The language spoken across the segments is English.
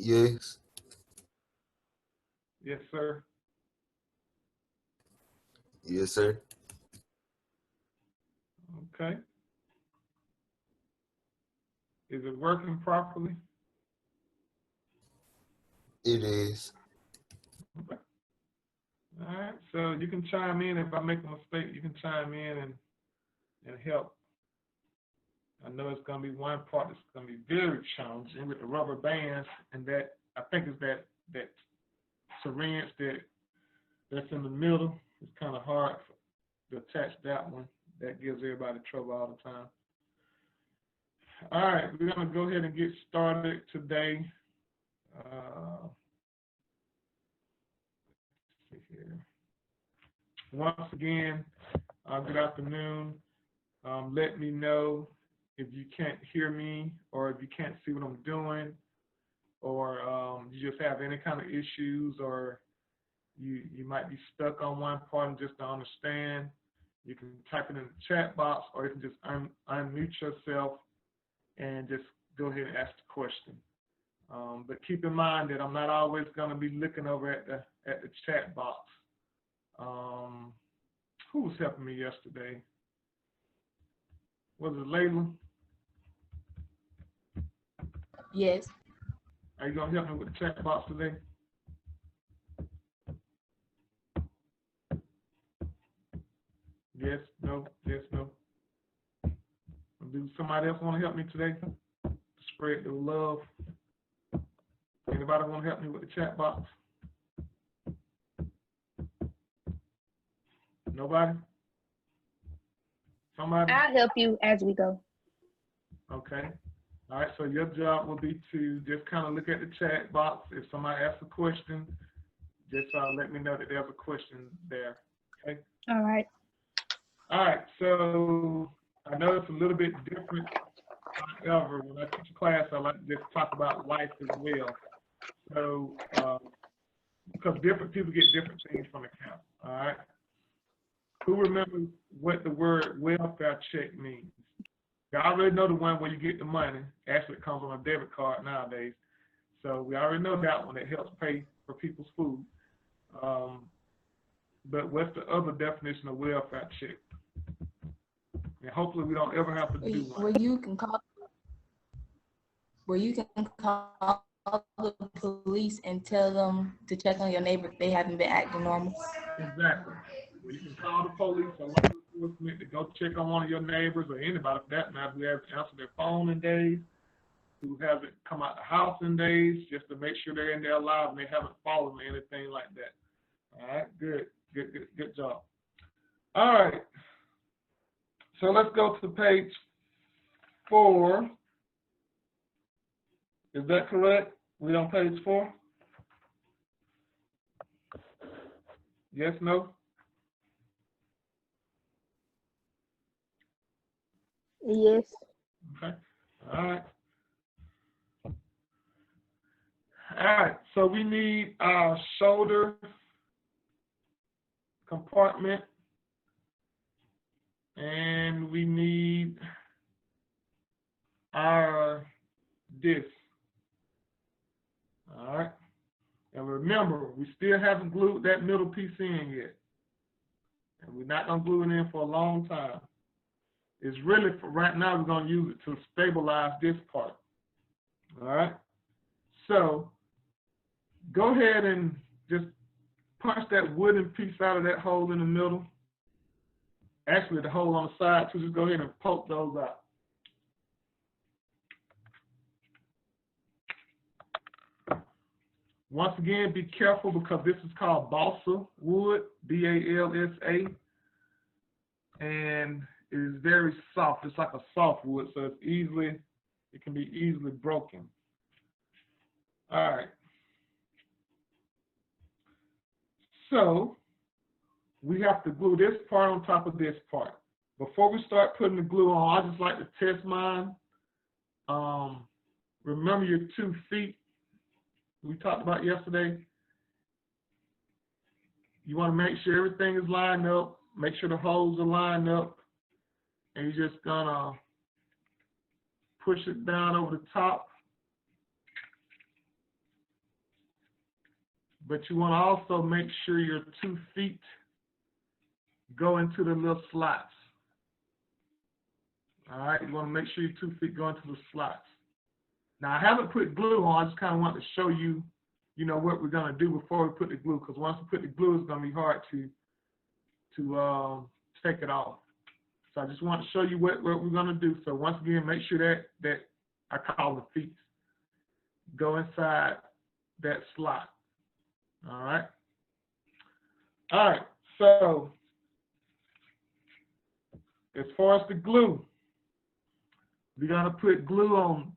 Yes. Yes, sir. Yes, sir. Okay. Is it working properly? It is. Okay. All right. So you can chime in if I make a mistake. You can chime in and help. I know it's going to be one part that's going to be very challenging with the rubber bands, and that I think is that syringe that's in the middle. It's kind of hard to attach that one. That gives everybody trouble all the time. All right, we're going to go ahead and get started today. Let's see here. Once again, good afternoon. Let me know if you can't hear me or if you can't see what I'm doing, or you just have any kind of issues, or you might be stuck on one part and just don't understand. You can type it in the chat box, or you can just unmute yourself and just go ahead and ask the question. But keep in mind that I'm not always going to be looking over at the chat box. Who was helping me yesterday? Was it Layla? Yes. Are you going to help me with the chat box today? Yes, no, yes, no. Do somebody else want to help me today? Spread the love. Anybody want to help me with the chat box? Nobody? Somebody? I'll help you as we go. Okay. All right, so your job will be to just kind of look at the chat box. If somebody asks a question, just let me know that there's a question there. Okay? All right. All right, so I know it's a little bit different. However, when I teach a class, I like to just talk about life as well. So, because different people get different things from the camp. All right. Who remembers what the word welfare check means? You already know the one where you get the money. Actually, it comes on a debit card nowadays. So we already know that one that helps pay for people's food. But what's the other definition of welfare check? And hopefully we don't ever have to do one. Where you can call the police and tell them to check on your neighbor if they haven't been acting normal. Exactly. Well, you can call the police or law enforcement to go check on one of your neighbors or anybody for that matter who hasn't answered their phone in days, who hasn't come out the house in days, just to make sure they're in there alive and they haven't fallen or anything like that. All right, good job. All right. So let's go to page 4. Is that correct? We on page 4? Yes, no? Yes. Okay. All right. All right. So we need our shoulder compartment, and we need our disc. All right. And remember, we still haven't glued that middle piece in yet. And we're not going to glue it in for a long time. It's really, for right now, we're going to use it to stabilize this part. All right. So go ahead and just punch that wooden piece out of that hole in the middle. Actually, the hole on the side, so just go ahead and poke those out. Once again, be careful because this is called balsa wood, B-A-L-S-A, and it is very soft. It's like a softwood, so it can be easily broken. All right. So we have to glue this part on top of this part. Before we start putting the glue on, I just like to test mine. Remember your 2 feet we talked about yesterday. You want to make sure everything is lined up, make sure the holes are lined up, and you're just gonna push it down over the top but you want to also make sure your 2 feet go into the little slots. All right, you want to make sure your 2 feet go into the slots. Now, I haven't put glue on. I just kind of want to show you, what we're going to do before we put the glue, because once we put the glue, it's going to be hard to take it off. So I just want to show you what we're going to do. So once again, make sure that I call the feet go inside that slot. All right. All right. So as far as the glue, we're going to put glue on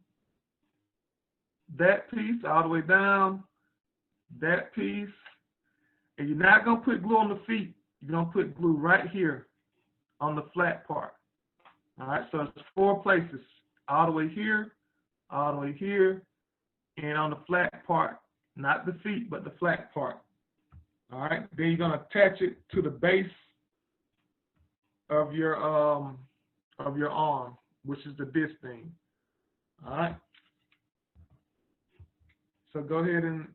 that piece all the way down, that piece. And you're not going to put glue on the feet. You're going to put glue right here on the flat part. All right, so it's 4 places, all the way here, all the way here, and on the flat part, not the feet, but the flat part. All right, then you're going to attach it to the base of your arm, which is this thing. All right. So go ahead and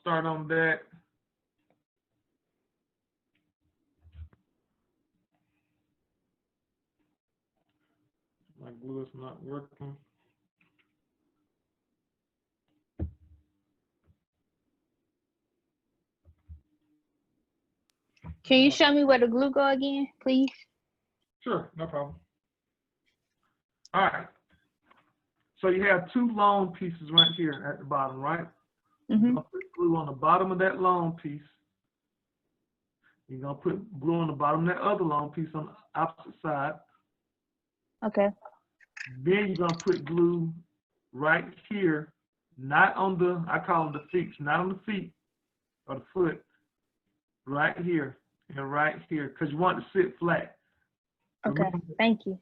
start on that. My glue is not working. Can you show me where the glue go again, please? Sure, no problem. All right. So you have 2 long pieces right here at the bottom, right? Mm-hmm. You're going to put glue on the bottom of that long piece. You're going to put glue on the bottom of that other long piece on the opposite side. Okay. Then you're going to put glue right here, not on the, I call them the feet, not on the feet or the foot, right here and right here, because you want it to sit flat. Okay. Remember, Thank you.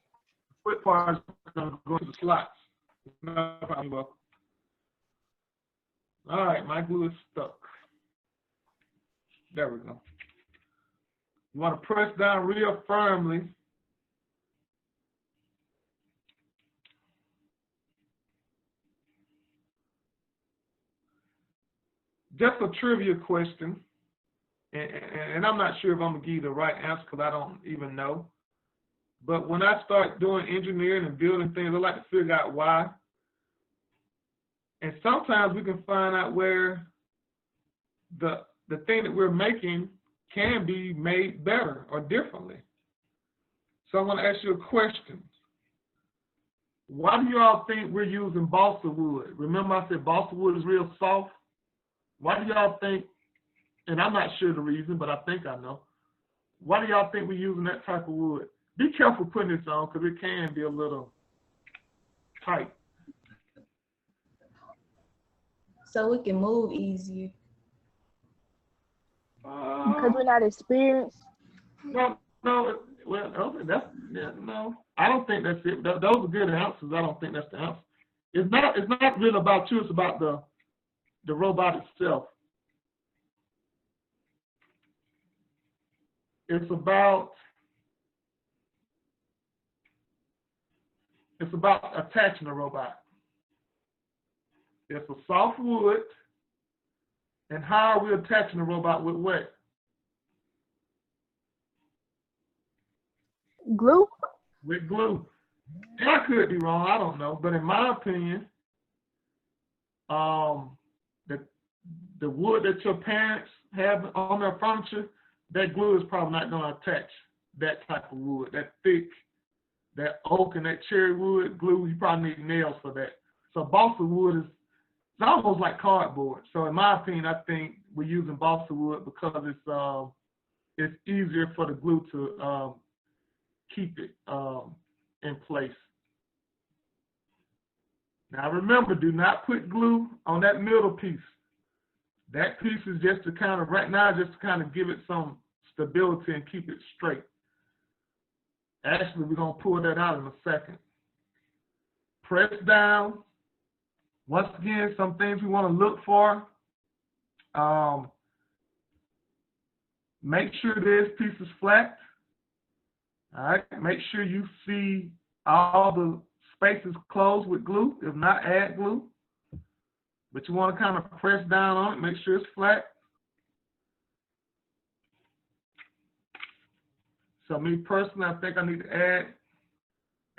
the foot part is going to go to the slots. No problem. Welcome. All right, my glue is stuck. There we go. You want to press down real firmly. Just a trivia question, and I'm not sure if I'm going to give you the right answer because I don't even know. But when I start doing engineering and building things, I like to figure out why. And sometimes we can find out where the thing that we're making can be made better or differently. So I want to ask you a question. Why do y'all think we're using balsa wood? Remember I said balsa wood is real soft? Why do y'all think, and I'm not sure the reason, but I think I know, why do y'all think we're using that type of wood? Be careful putting this on because it can be a little tight. So we can move easier. Because we're not experienced. No, well, no. I don't think that's it. Those are good answers. I don't think that's the answer. It's not really about you. It's about the robot itself. It's about attaching the robot. It's a soft wood, and how are we attaching the robot with what? Glue? With glue. And I could be wrong, I don't know. But in my opinion, the wood that your parents have on their furniture, that glue is probably not going to attach that type of wood. That thick, that oak and that cherry wood glue, you probably need nails for that. So balsa wood is almost like cardboard. So in my opinion, I think we're using balsa wood because it's easier for the glue to keep it in place. Now remember, do not put glue on that middle piece. That piece is just to kind of, right now, just to kind of give it some stability and keep it straight. Actually, we're going to pull that out in a second. Press down. Once again, some things we want to look for. Make sure this piece is flat. All right. Make sure you see all the spaces closed with glue. If not, add glue. But you want to kind of press down on it, make sure it's flat. So me personally, I think I need to add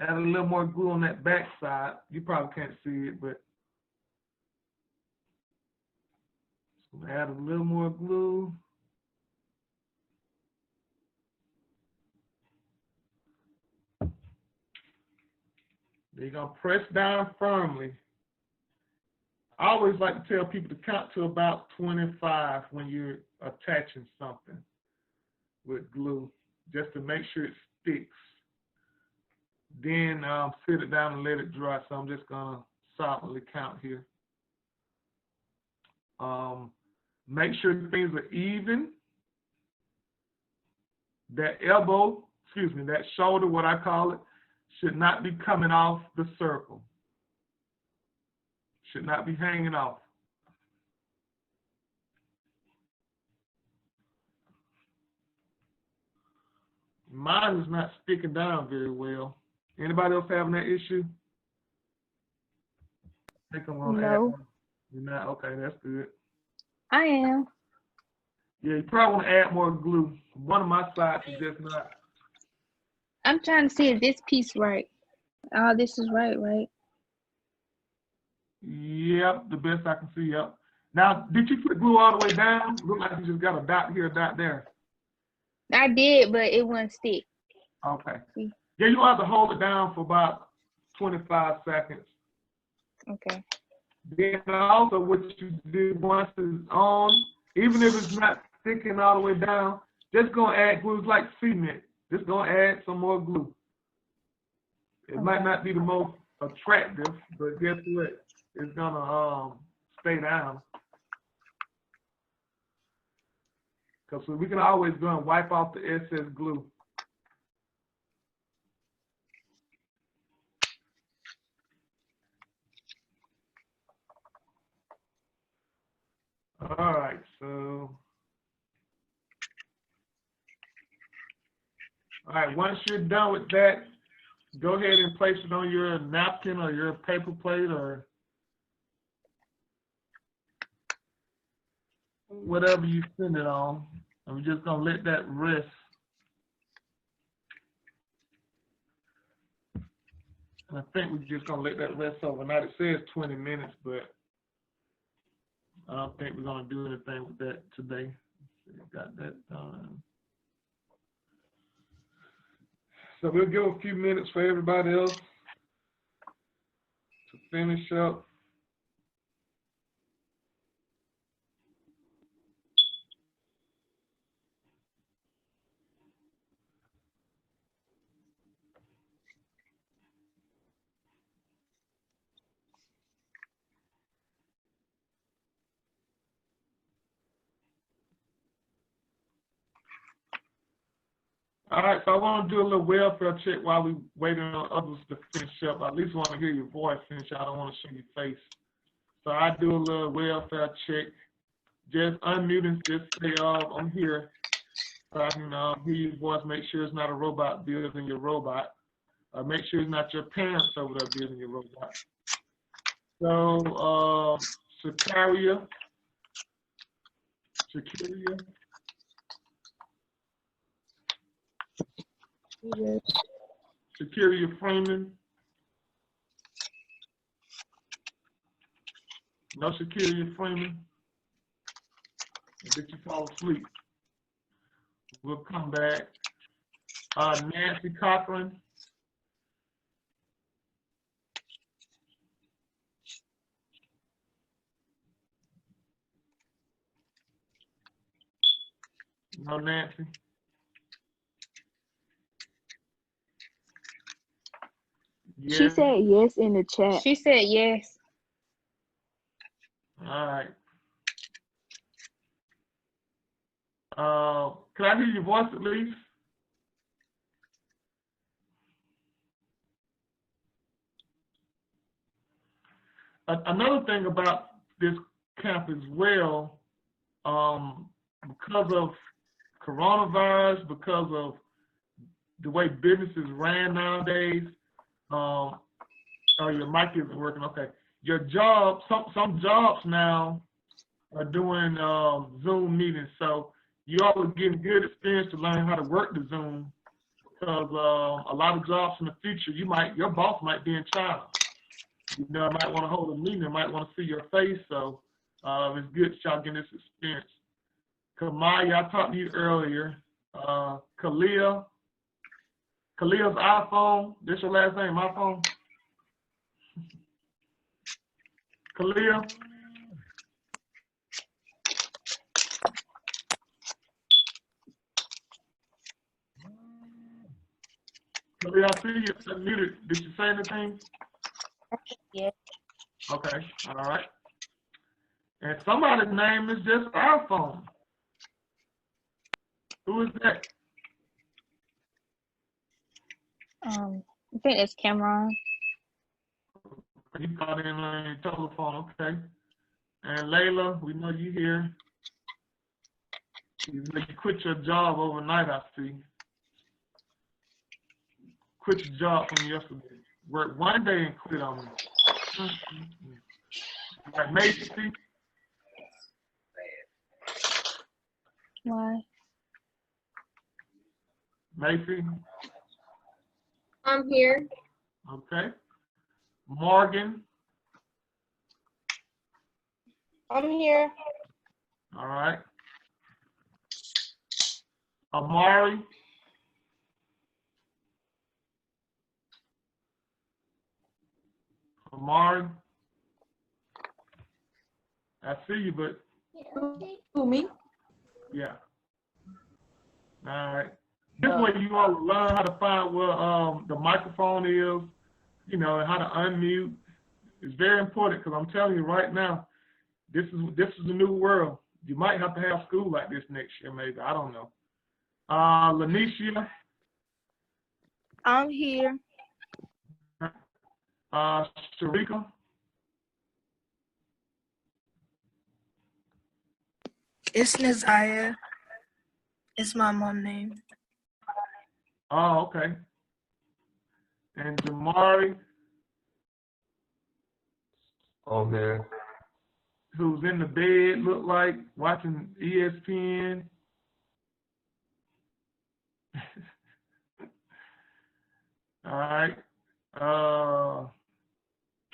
a little more glue on that back side. You probably can't see it, but add a little more glue. Then you're gonna press down firmly. I always like to tell people to count to about 25 when you're attaching something with glue, just to make sure it sticks. Then sit it down and let it dry. So I'm just gonna silently count here. Make sure things are even. That that shoulder, what I call it, should not be coming off the circle. Should not be hanging off. Mine is not sticking down very well. Anybody else having that issue? I think I'm gonna add No, one. You're not? Okay, that's good. I am. Yeah, you probably want to add more glue. One of my sides is just not. I'm trying to see if this piece right. Oh, this is right? Yep, the best I can see, yep. Now, did you put glue all the way down? Look like you just got a dot here, a dot there. I did, but it wouldn't stick. Okay. See. Yeah, you'll have to hold it down for about 25 seconds. Okay. Then also what you do once it's on, even if it's not sticking all the way down, just gonna add glue. It's like cement. Just gonna add some more glue. It might not be the most attractive, but guess what? It's gonna stay down. Because we can always go and wipe off the excess glue. All right, so. All right, once you're done with that, go ahead and place it on your napkin or your paper plate or whatever you send it on. And we're just gonna let that rest. And I think we're just gonna let that rest overnight. It says 20 minutes, but I don't think we're gonna do anything with that today. Got that done. So we'll give a few minutes for everybody else to finish up. All right, so I want to do a little welfare check while we waiting on others to finish up. I at least want to hear your voice finish. I don't want to show your face. So I do a little welfare check. Just unmute and just say, I'm here. So I can hear your voice. Make sure it's not a robot building your robot. Make sure it's not your parents over there building your robot. So, Shakaria. Yes. Shakaria Freeman. No Shakaria Freeman. Did you fall asleep? We'll come back. Nancy Cochran. No Nancy. She Yes. said yes in the chat. She said yes. All right. Can I hear your voice at least? Another thing about this camp as well, because of coronavirus, because of the way businesses ran nowadays, oh, your mic isn't working, okay. Your job, some jobs now are doing Zoom meetings, so you all are getting good experience to learn how to work the Zoom. because a lot of jobs in the future, your boss might be in China. You know, might want to hold a meeting, might want to see your face. So it's good that y'all getting this experience. Kamaya, I talked to you earlier. Khalil's iPhone. This your last name, iPhone? Khalil? Khalil, I see you muted. Did you say anything? Yes. Okay, all right. And somebody's name is just iPhone. Who is that? I think it's Cameron. You got in on your telephone, okay. And Layla, we know you here. You quit your job overnight, I see. Quit your job from yesterday. Work one day and quit on me. Like Macy. Why? Macy. I'm here. Okay. Morgan. I'm here. All right. Amari. Amari. I see you, but Who, me? yeah. All right. This way you all learn how to find where the microphone is, you know, and how to unmute. It's very important because I'm telling you right now, this is a new world. You might have to have school like this next year, maybe. I don't know. Lanisha. I'm here. Sharika. It's Nazaya. It's my mom name. Oh, okay. And Jamari, Oh man. who's in the bed, look like, watching ESPN. All right.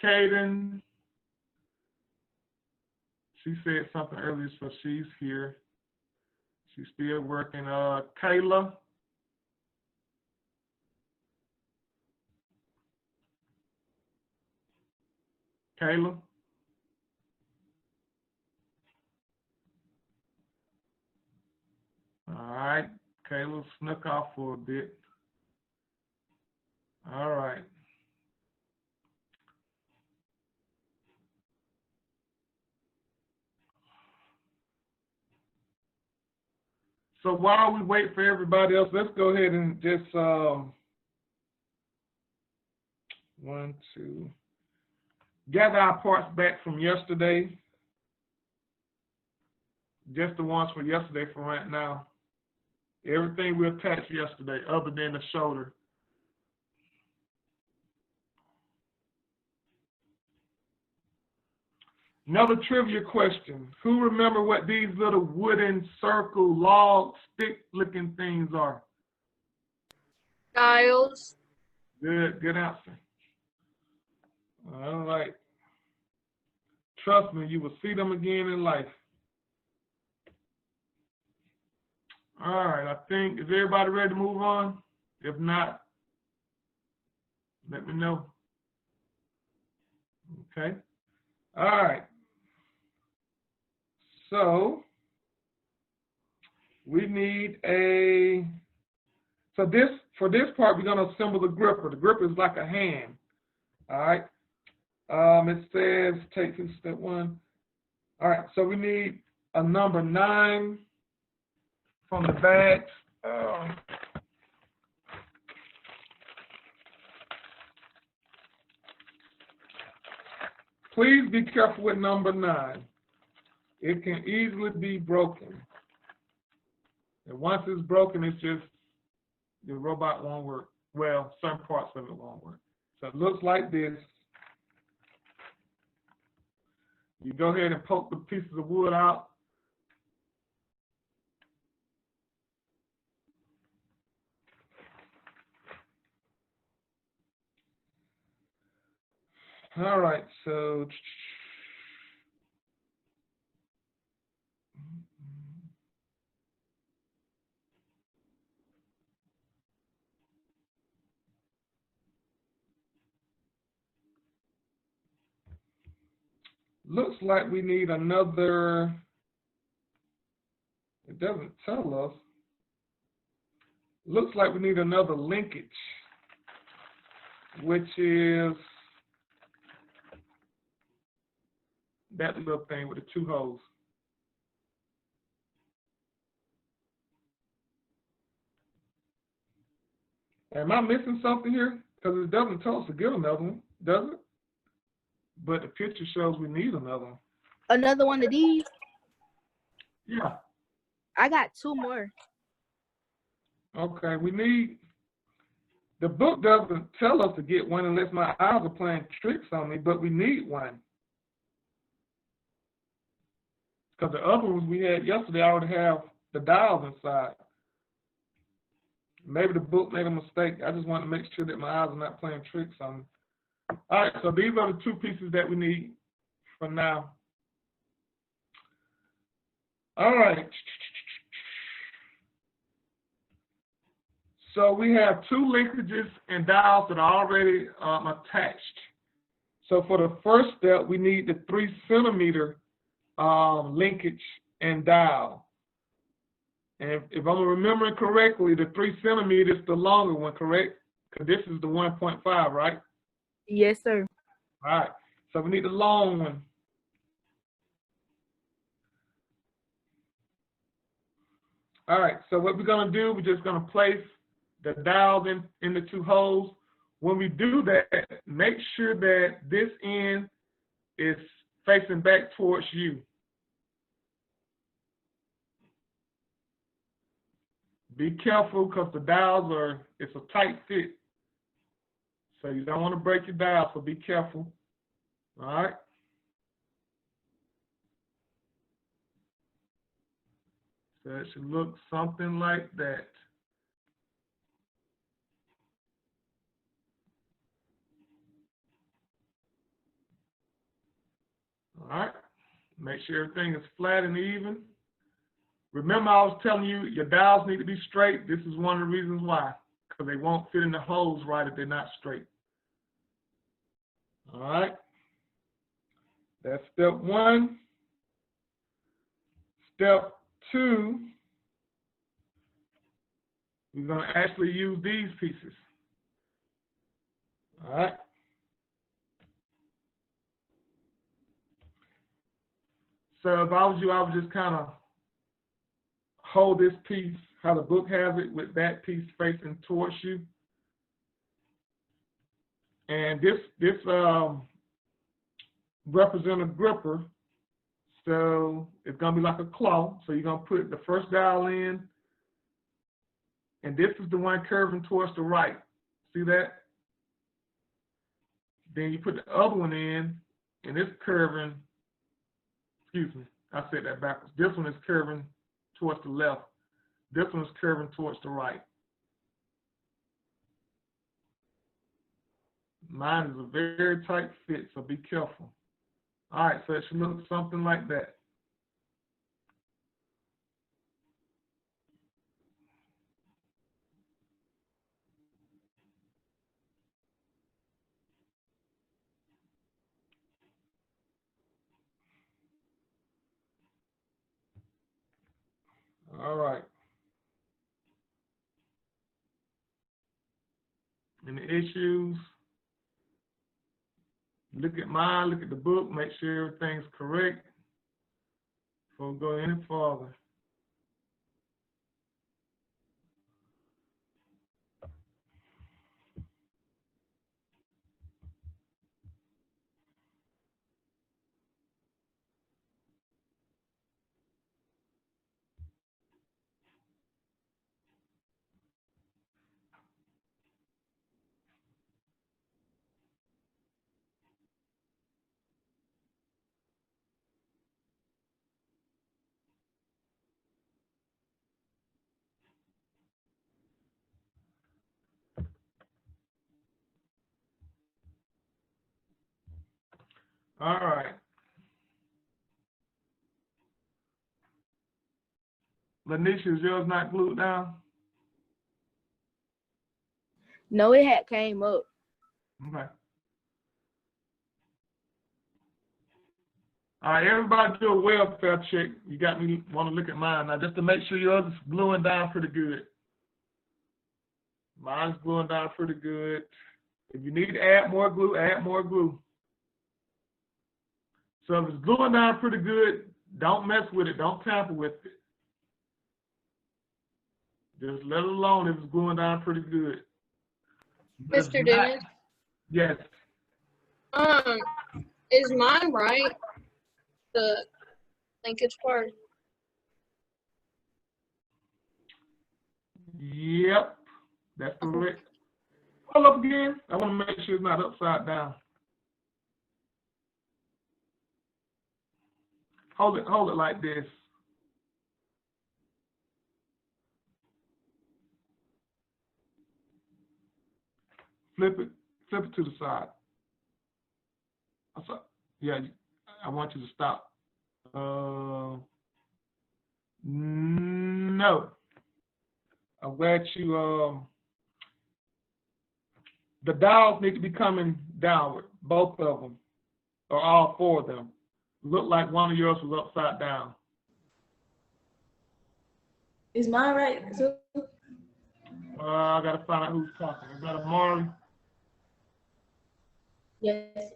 Kaden. She said something earlier, so she's here. She's still working. Kayla. Kayla. All right. Kayla snuck off for a bit. All right. So while we wait for everybody else, let's go ahead and just gather our parts back from yesterday. Just the ones from yesterday for right now. Everything we attached yesterday, other than the shoulder. Another trivia question. Who remember what these little wooden circle log stick looking things are? Giles. Good answer. All right. Trust me, you will see them again in life. All right, I think, is everybody ready to move on? If not, let me know. Okay. All right. So we need for this part, we're going to assemble the gripper. The gripper is like a hand. All right. It says, take this step one. All right, so we need a number 9 from the bag. Please be careful with number 9. It can easily be broken. And once it's broken, it's just, the robot won't work. Well, certain parts of it won't work. So it looks like this. You go ahead and poke the pieces of wood out. All right, so looks like we need another, it doesn't tell us. Looks like we need another linkage, which is that little thing with the two holes. Am I missing something here? Because it doesn't tell us to get another one, does it? But the picture shows we need another one. Another one of these. Yeah. I got two more. Okay, we need, the book doesn't tell us to get one unless my eyes are playing tricks on me, but we need one. Because the other ones we had yesterday already have the dials inside. Maybe the book made a mistake. I just want to make sure that my eyes are not playing tricks on me. All right, so these are the two pieces that we need for now. All right. So we have two linkages and dials that are already attached. So for the first step, we need the 3 centimeter linkage and dial. And if I'm remembering correctly, the 3 centimeters is the longer one, correct? Because this is the 1.5, right? Yes, sir. All right. So we need the long one. All right. So what we're going to do, we're just going to place the dials in the two holes. When we do that, make sure that this end is facing back towards you. Be careful because the dials it's a tight fit. So you don't want to break your dial, so be careful. All right. So it should look something like that. All right. Make sure everything is flat and even. Remember, I was telling you your dials need to be straight. This is one of the reasons why, because they won't fit in the holes right if they're not straight. All right. That's step 1. Step 2, we're going to actually use these pieces. All right. So if I was you, I would just kind of hold this piece, how the book has it, with that piece facing towards you. And this represents a gripper. So it's going to be like a claw. So you're going to put the first dial in, and this is the one curving towards the right. See that? Then you put the other one in, and it's curving, excuse me, I said that backwards. This one is curving towards the left. This one is curving towards the right. Mine is a very tight fit, so be careful. All right, so it should look something like that. All right. Any issues? Look at mine, look at the book, make sure everything's correct before we go any further. All right. Lanisha, is yours not glued down? No, it had came up. Okay. All right, everybody do a welfare check. You got me want to look at mine now, just to make sure yours is gluing down pretty good. Mine's gluing down pretty good. If you need to add more glue, add more glue. So if it's gluing down pretty good, don't mess with it. Don't tamper with it. Just let it alone if it's gluing down pretty good. But if Mr. not- Dennis, Yes. is mine right? The linkage part. Yep. That's correct. Hold up again. I want to make sure it's not upside down. Hold it like this. Flip it to the side. Yeah, I want you to stop. No. I'm glad you, the dials need to be coming downward, both of them, or all four of them. Look like one of yours was upside down. Is mine right? So, I gotta find out who's talking. Is that Amari? yes.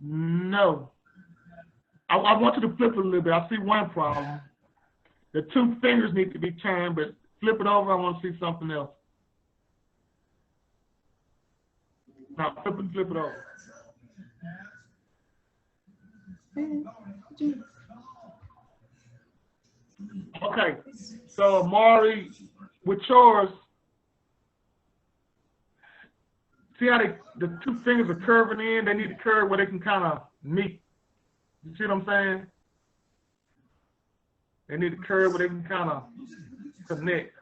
No. I want you to flip it a little bit. I see one problem. The two fingers need to be turned, but flip it over. I want to see something else. Now flip it over. Okay. So Amari, with yours, see how the two fingers are curving in? They need to curve where they can kind of meet. You see what I'm saying? They need to curve where they can kind of connect.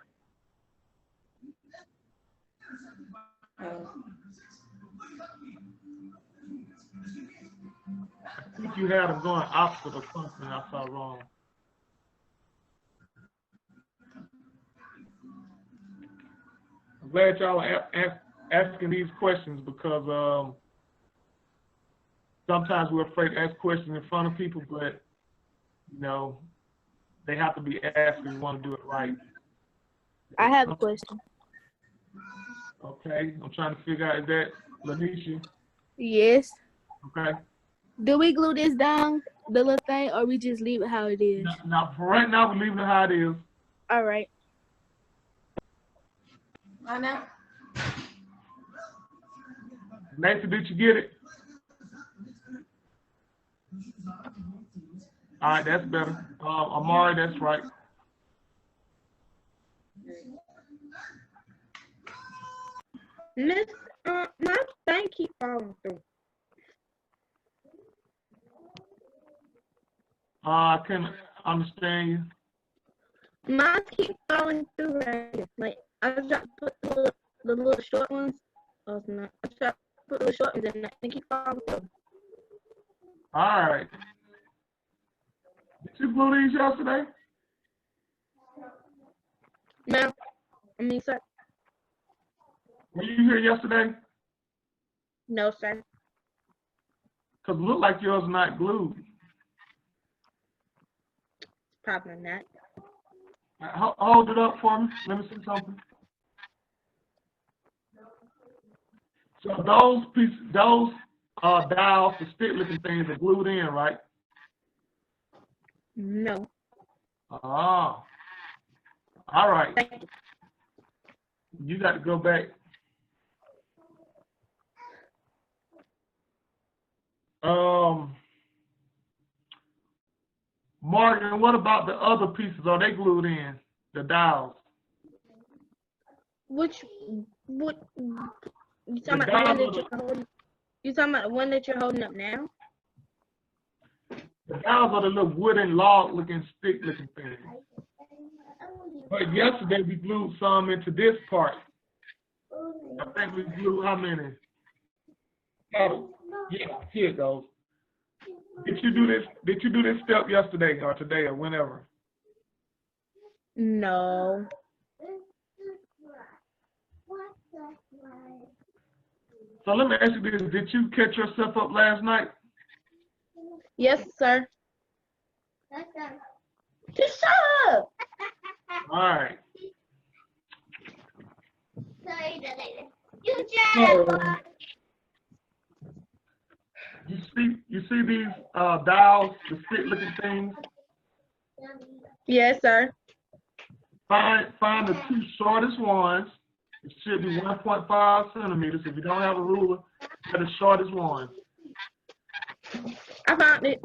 I think you had them going opposite or something I saw wrong. I'm glad y'all are asking these questions because sometimes we're afraid to ask questions in front of people, but, you know, they have to be asked if we want to do it right. I have a question. Okay, I'm trying to figure out, is that Lanisha? Yes. Okay. Do we glue this down, the little thing, or we just leave it how it is? Now, for right now, we're leaving it how it is. All right. Mine now? Nathan, did you get it? All right, that's better. Amari, that's right. Miss, my thing keep falling through. I can understand you. Mine keep falling through right here. Like, I try to put the little short ones. Oh, it's not. I try to put the short ones in, and they keep falling through. All right. Did you glue these yesterday? Ma'am, sir. Were you here yesterday? No, sir. Because it looked like yours not glued. Probably not. Hold it up for me. Let me see something. So those pieces, those dials, the stick-looking things are glued in, right? No. Ah. All right. Thank you. You got to go back. Morgan, what about the other pieces? Are they glued in? The dials? What you talking The about the one dials that you're holding? You talking about the one that you're holding up now? The dials are the little wooden log-looking, stick-looking things. But yesterday we glued some into this part. I think we glued how many? Oh, yeah, here it goes. Did you do this? Did you do this step yesterday or today or whenever? No. So let me ask you this: did you catch yourself up last night? Yes, sir. Just shut up. All right. You see these dials, the stick-looking things. Yes, sir. Find the two shortest ones. It should be 1.5 centimeters. If you don't have a ruler, get the shortest one. I found it.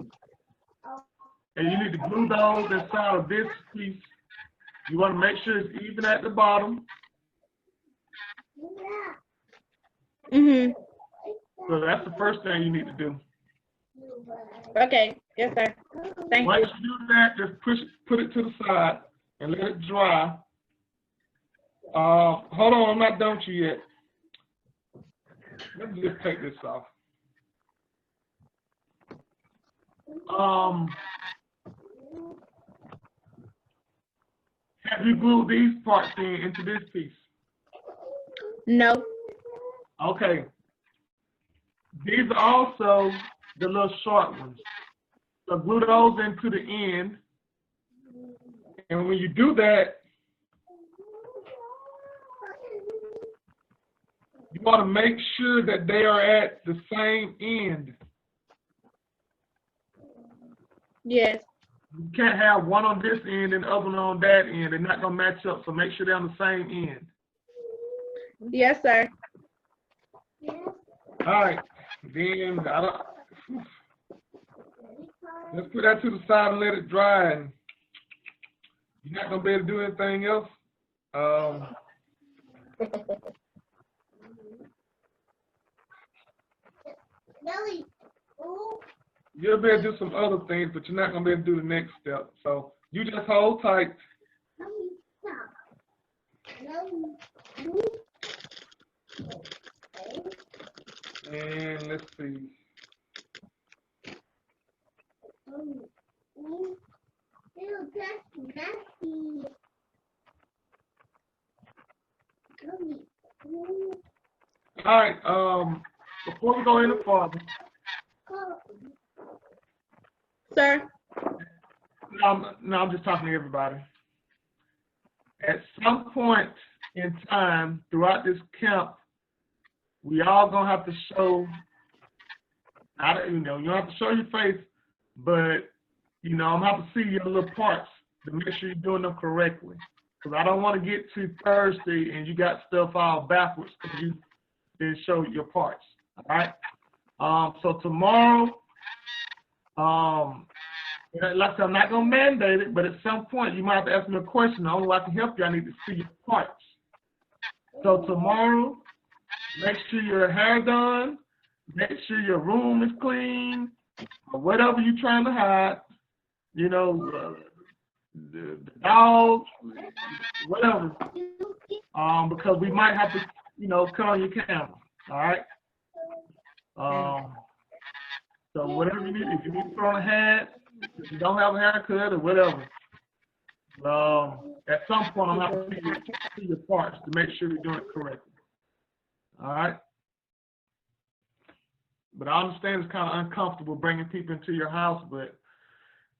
And you need to glue those inside of this piece. You want to make sure it's even at the bottom. Mhm. So that's the first thing you need to do. Okay. Yes, sir. Thank Once you. you do that, just put it to the side and let it dry. Hold on, I'm not done with you yet. Let me just take this off. Have you glued these parts into this piece? No. Okay. These are also the little short ones. So glue those into the end. And when you do that, you want to make sure that they are at the same end. Yes. You can't have one on this end and the other one on that end. They're not going to match up, so make sure they're on the same end. Yes, sir. All right. Then let's put that to the side and let it dry. And you're not going to be able to do anything else. You'll be able to do some other things, but you're not going to be able to do the next step. So you just hold tight. And let's see. All right. Before we go any further, Sir. no, I'm just talking to everybody. At some point in time throughout this camp, we all gonna have to show. You don't have to show your face, but I'm gonna have to see your little parts to make sure you're doing them correctly. Because I don't want to get to Thursday and you got stuff all backwards because you didn't show your parts. All right. So tomorrow, like I said, I'm not gonna mandate it, but at some point you might have to ask me a question. The only way I can help you, I need to see your parts. So tomorrow, make sure your hair done, make sure your room is clean, or whatever you're trying to hide. The dog, whatever. Because we might have to, cut on your camera. All right. So whatever you need, if you need to put on a hat, if you don't have a haircut or whatever, at some point I'm going to have to see your parts to make sure you're doing it correctly. All right? But I understand it's kind of uncomfortable bringing people into your house, but,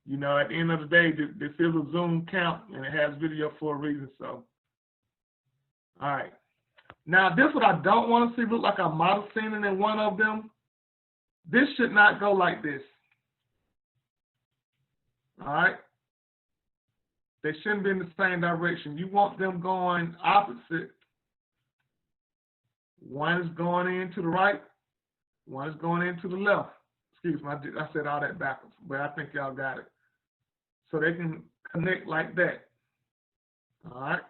at the end of the day, this is a Zoom camp, and it has video for a reason, so. All right. Now, this what I don't want to see look like I might have seen it in one of them. This should not go like this. All right? They shouldn't be in the same direction. You want them going opposite. One is going in to the right. One is going in to the left. Excuse me, I said all that backwards, but I think y'all got it. So they can connect like that. All right?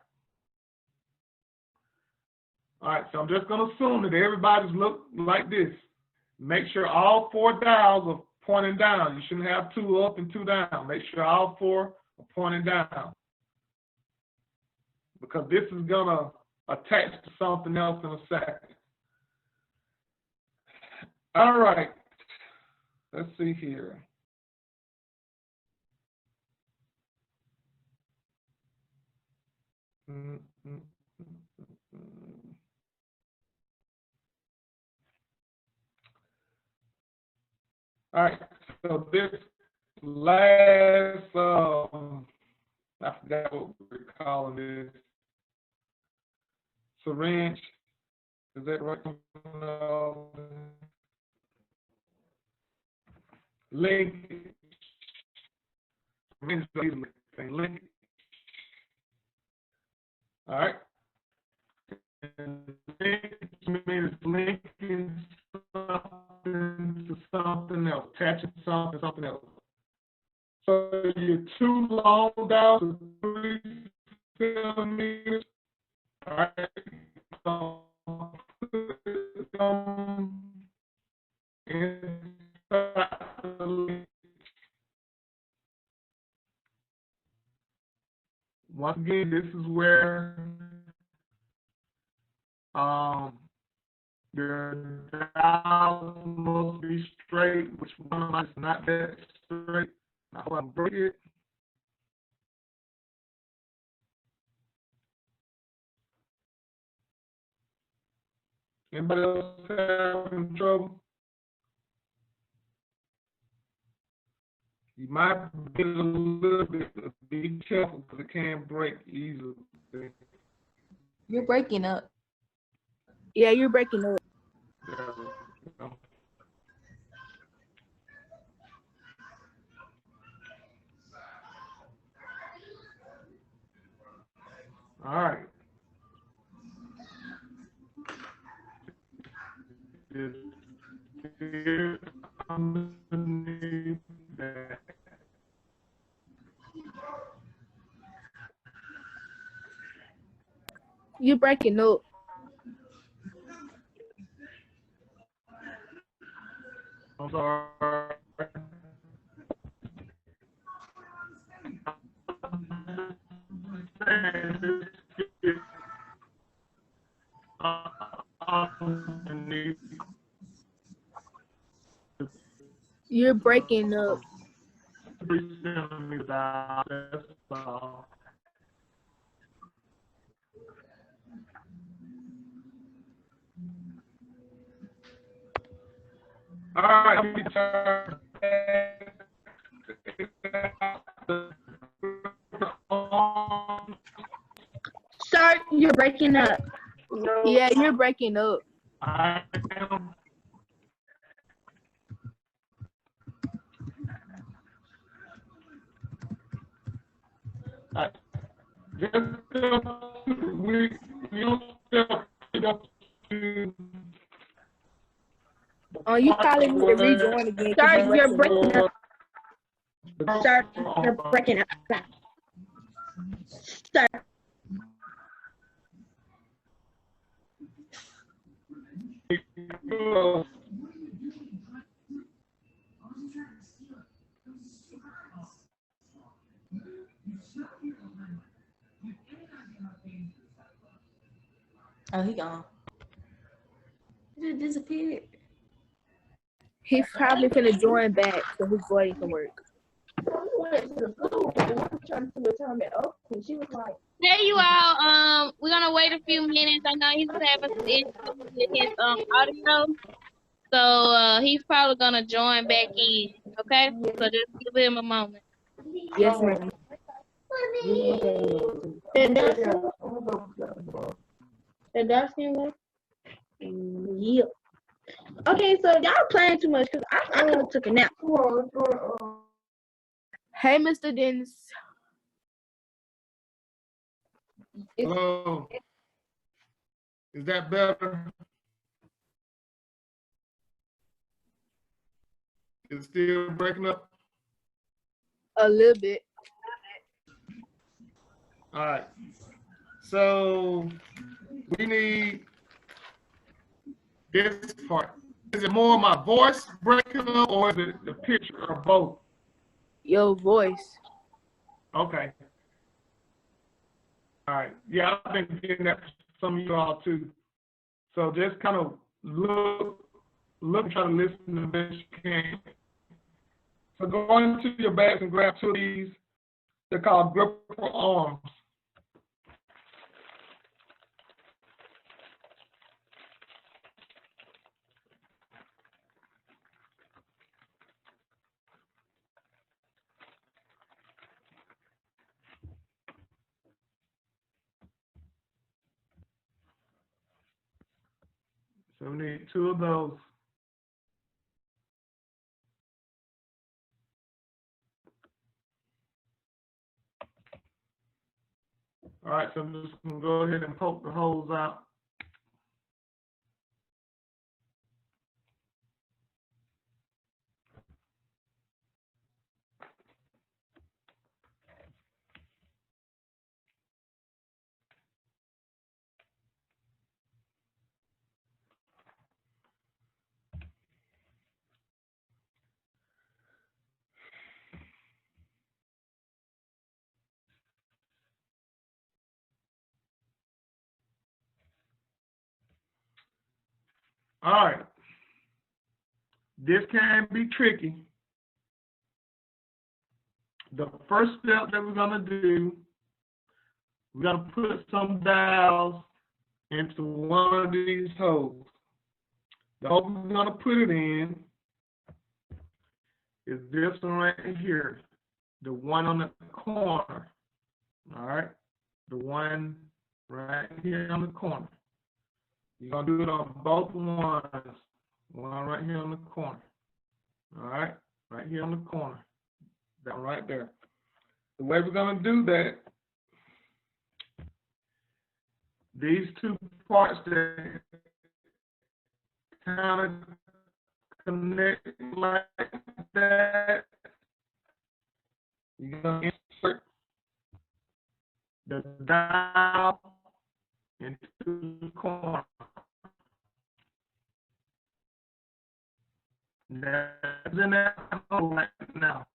All right, so I'm just going to assume that everybody's look like this. Make sure all 4 dials are pointing down. You shouldn't have 2 up and 2 down. Make sure all 4 are pointing down. Because this is going to attach to something else in a second. All right. Let's see here. Mm, mm, mm, mm, mm. All right. So this last, I forgot what we're calling this. Syringe. Is that right? No. Link. Link. All right. And link means linking something to something else, attaching something to something else. So you're 2 long down to 3 centimeters. All right. So inside the link. Once again, this is where your dial must be straight, which one of mine is not that straight. Now I break it. Anybody else having trouble? You might get a little bit, be careful because it can break easily. You're breaking up. Yeah, you're breaking up. There we go. All right. Just here underneath that. You're breaking up. I'm sorry. Underneath You're breaking up. 3 centimeters out. That's all. All right, let me turn. Sir, you're breaking up. Yeah, you're breaking up. I am. Just we don't step it up to. You probably need to rejoin again. 'Cause Sir, you're breaking up. up. Sir, you're breaking up. Sir. Oh, he gone. He just disappeared. He's probably finna join back so his voice can work. There you are. We're gonna wait a few minutes. I know he's having some issues with his audio, so he's probably gonna join back in. Okay, so just give him a moment. Yes, ma'am. Yeah. Okay, so y'all playing too much because I could have took a nap. Hey, Mr. Dennis. Hello. Is that better? Is it still breaking up? A little bit. All right. So we need this part. Is it more my voice breaking up or is it the picture or both? Your voice. Okay. All right. Yeah, I've been getting that from some of you all too. So just kind of look look, try to listen the best you can. So go into your bags and grab two of these. They're called gripper arms. So we need two of those. All right, so I'm just going to go ahead and poke the holes out. All right. This can be tricky. The first step that we're going to do, we're going to put some dowels into one of these holes. The hole we're going to put it in is this one right here, the one on the corner. All right, the one right here on the corner. You're going to do it on both ones. One right here on the corner. All right here on the corner. That one right there. The way we're going to do that, these two parts that kind of connect like that, you're going to insert the dowel into the corner. That's in that hole right now.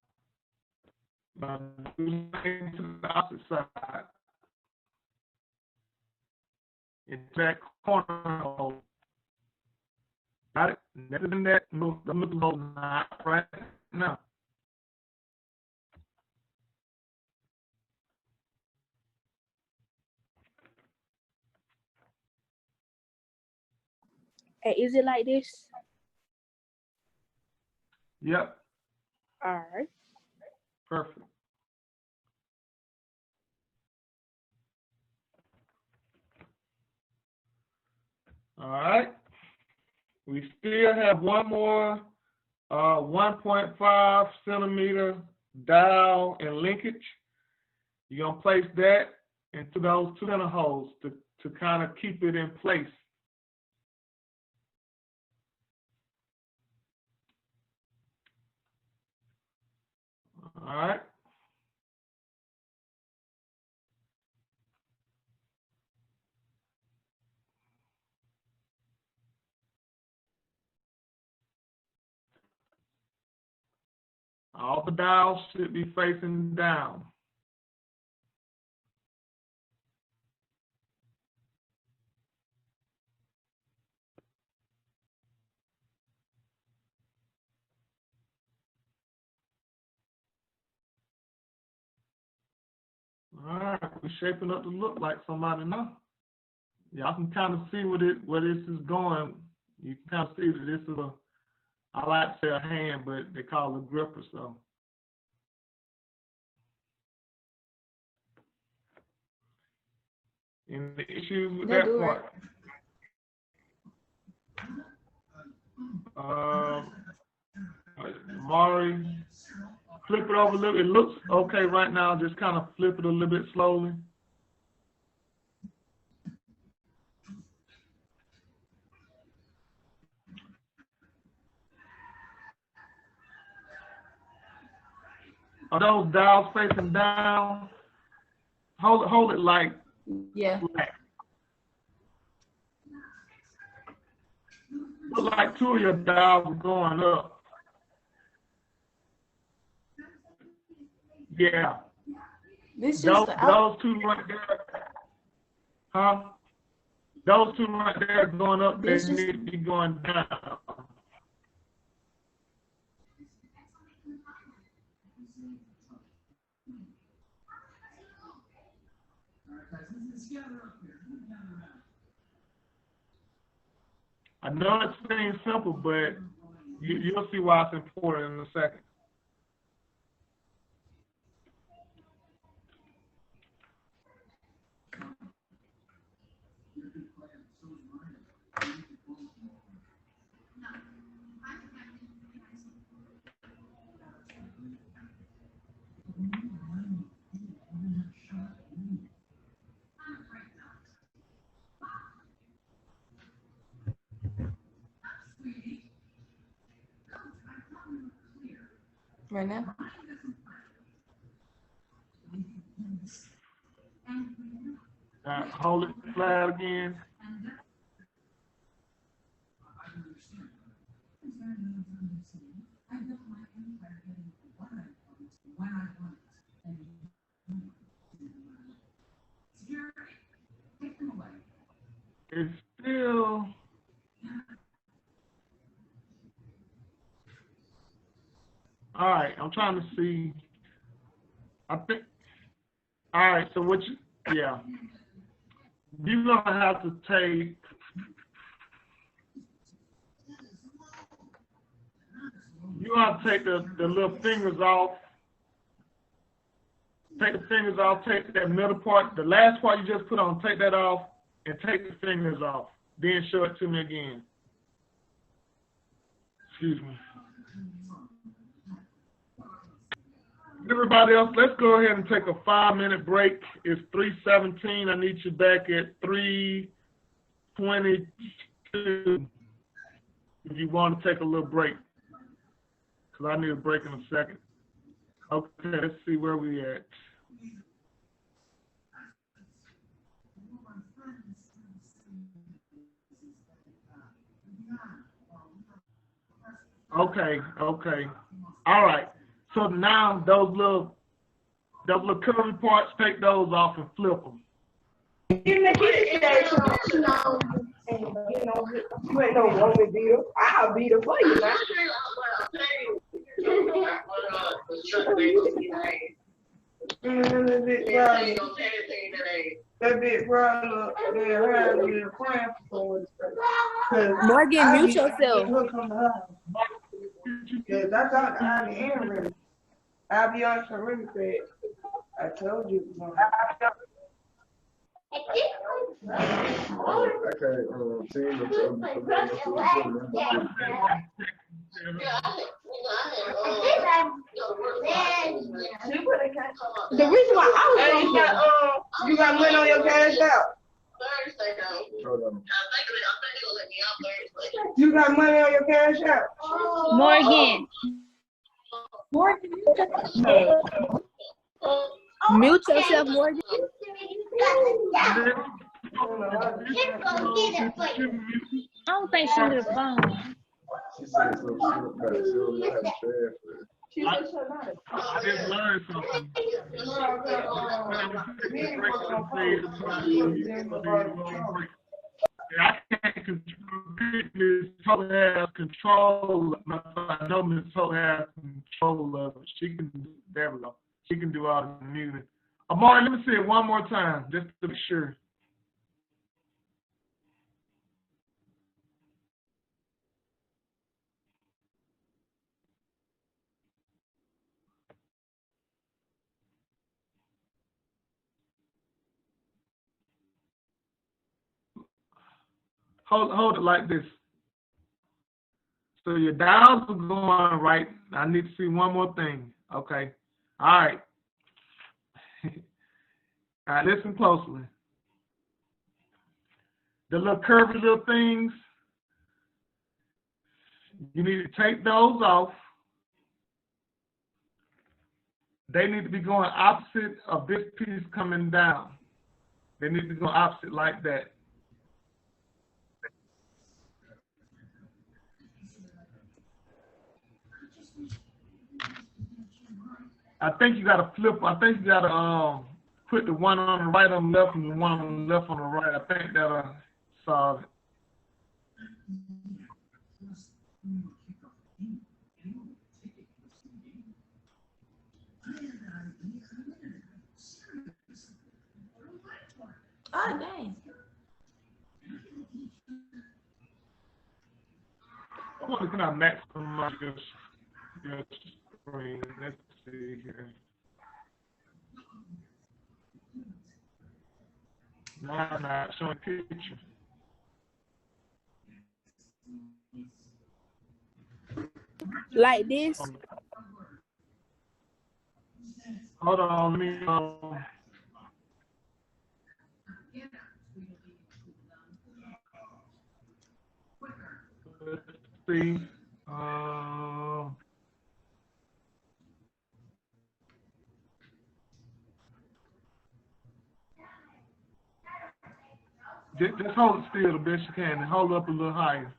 Do it to the opposite side. Into that corner hole. Got it? That's in that little hole right now. Hey, is it like this? Yep. All right. Perfect. All right. We still have one more 1.5 centimeter dowel and linkage. You're going to place that into those two center holes to kind of keep it in place. All right. All the dowels should be facing down. All right, we're shaping up to look like somebody now. Y'all can kind of see where this is going. You can kind of see that this is I like to say a hand, but they call it a gripper, so. Any issues with that part? Mari, flip it over a little. It looks okay right now. Just kind of flip it a little bit slowly. Are those dowels facing down? Hold it like flat. Look like two of your dowels are going up. Yeah. This those two right there. Huh? Those two right there going up, they need to be going down. I know it seems simple, but you'll see why it's important in a second. Right now? Hold it flat again. It's still all right. I'm trying to see. I think. All right. So what you? Yeah. You're gonna have to take. You have to take the little fingers off. Take the fingers off. Take that middle part. The last part you just put on. Take that off and take the fingers off. Then show it to me again. Excuse me. Everybody else, let's go ahead and take a 5-minute break. It's 3:17. I need you back at 3:22 if you want to take a little break, because I need a break in a second. Okay, let's see where we at. Okay. All right. So now those little curvy parts, take those off and flip them. You ain't no woman beater. I'll beat her for you now. That big brother, they're having a cramp for us. Morgan, mute yourself. Yeah, that's all the Aaron. I'll be on some really fast. I told you. I can't see the reason why I was you got money on your cash out. You got money on your cash out. Morgan. Mute yourself, Morgan. I don't think she's on the phone. She said so she don't have to I just learned something. I can't control Miss Toll has control. I know Miss Toll has control of it. She can do that. She can do all the music. Amari, let me see it one more time, just to be sure. Hold it like this. So your dials are going right. I need to see one more thing. Okay. All right. All right, listen closely. The little curvy little things, you need to take those off. They need to be going opposite of this piece coming down. They need to go opposite like that. I think you got to flip. I think you got to put the one on the right on the left and the one on the left on the right. I think that'll solve it. I Can I maximize your screen? Let's see here. Now I'm not showing picture. Like this. Hold on, let me let's see. Just hold it still the best you can and hold up a little higher.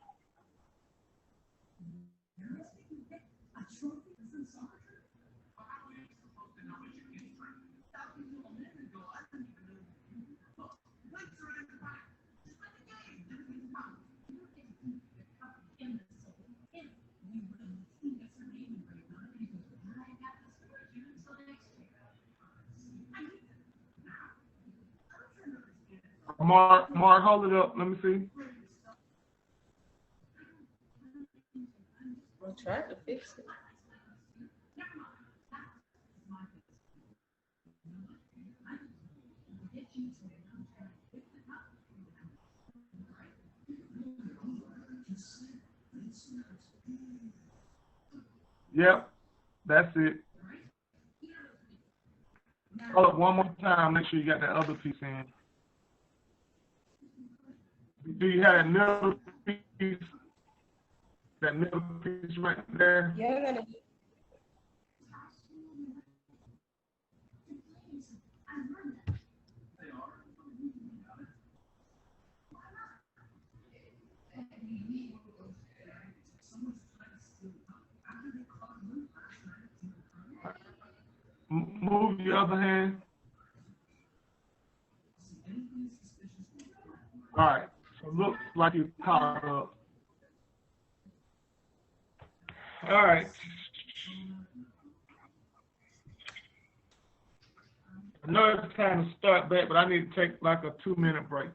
Mark, hold it up. Let me see. I'm trying to fix it. Yep, that's it. Hold up one more time. Make sure you got that other piece in. Do you have that middle piece? That middle piece right there? Yeah, I gotta. Move the other hand. All right. So it looks like you caught up. All right. I know it's time to start back, but I need to take like a 2-minute break.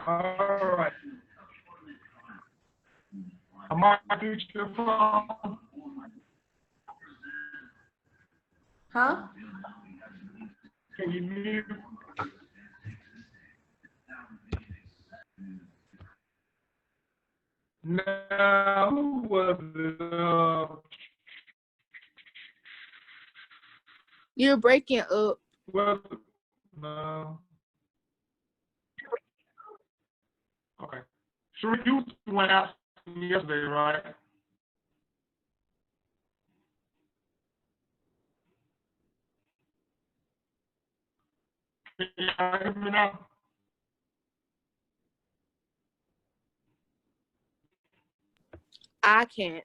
All right. Am I reach your phone? Huh? Can you mute? Now, who was it? You're breaking up. Was it? No. Okay. Sure, you went out yesterday, right? Can y'all hear me now? I can't.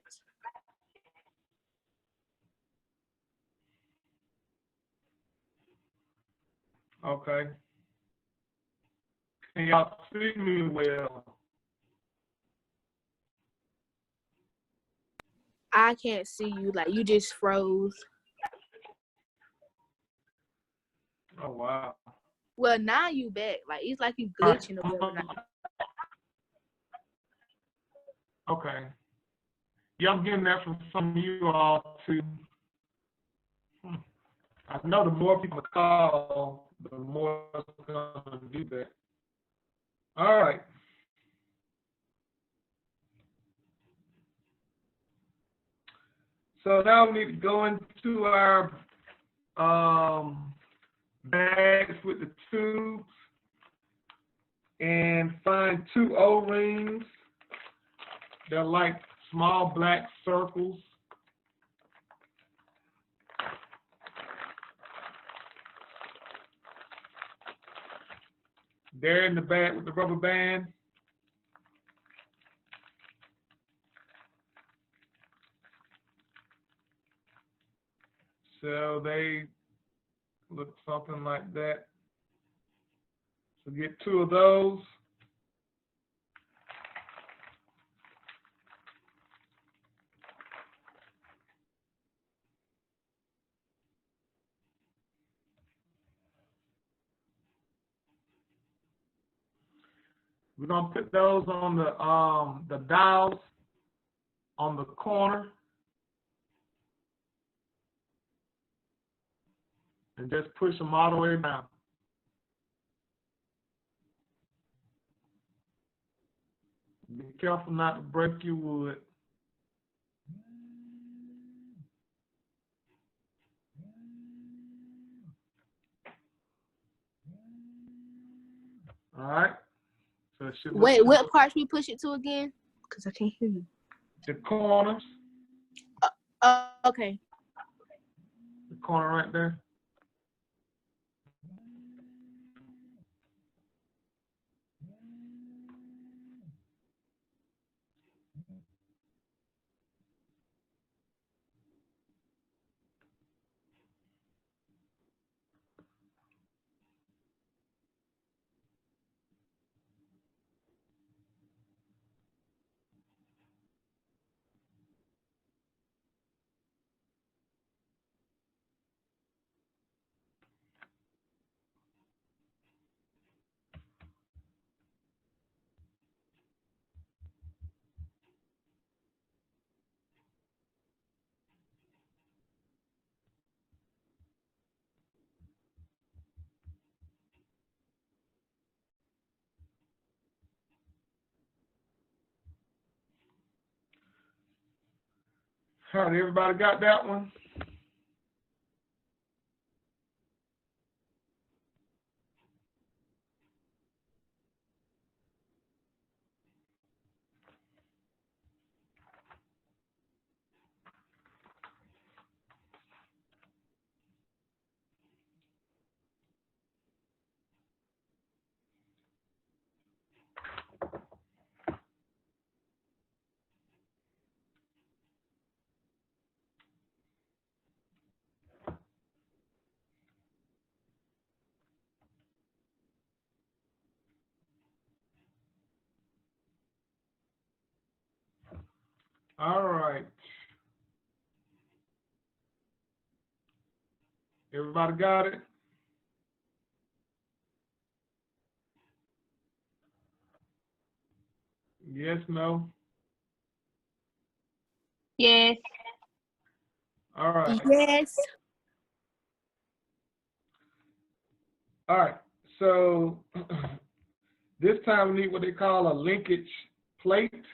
Okay. Can y'all see me well? I can't see you. Like you just froze. Oh wow. Well, now you back. Like it's like you All right. glitching or whatever. Okay. Yeah, I'm getting that from some of you all too. I know the more people call, the more it's gonna do that. All right. So now we need to go into our bags with the tubes and find 2 O-rings. They're like small black circles. They're in the bag with the rubber band. So they look something like that. So get 2 of those. We're gonna put those on the dials on the corner and just push them all the way down. Be careful not to break your wood. All right. So it should look Wait, what parts we push it to again? Cause I can't hear you. the corners, Okay. the corner right there. All right, everybody got that one? All right. Everybody got it? Yes, no? Yes. All right. Yes. All right. So this time we need what they call a linkage plate.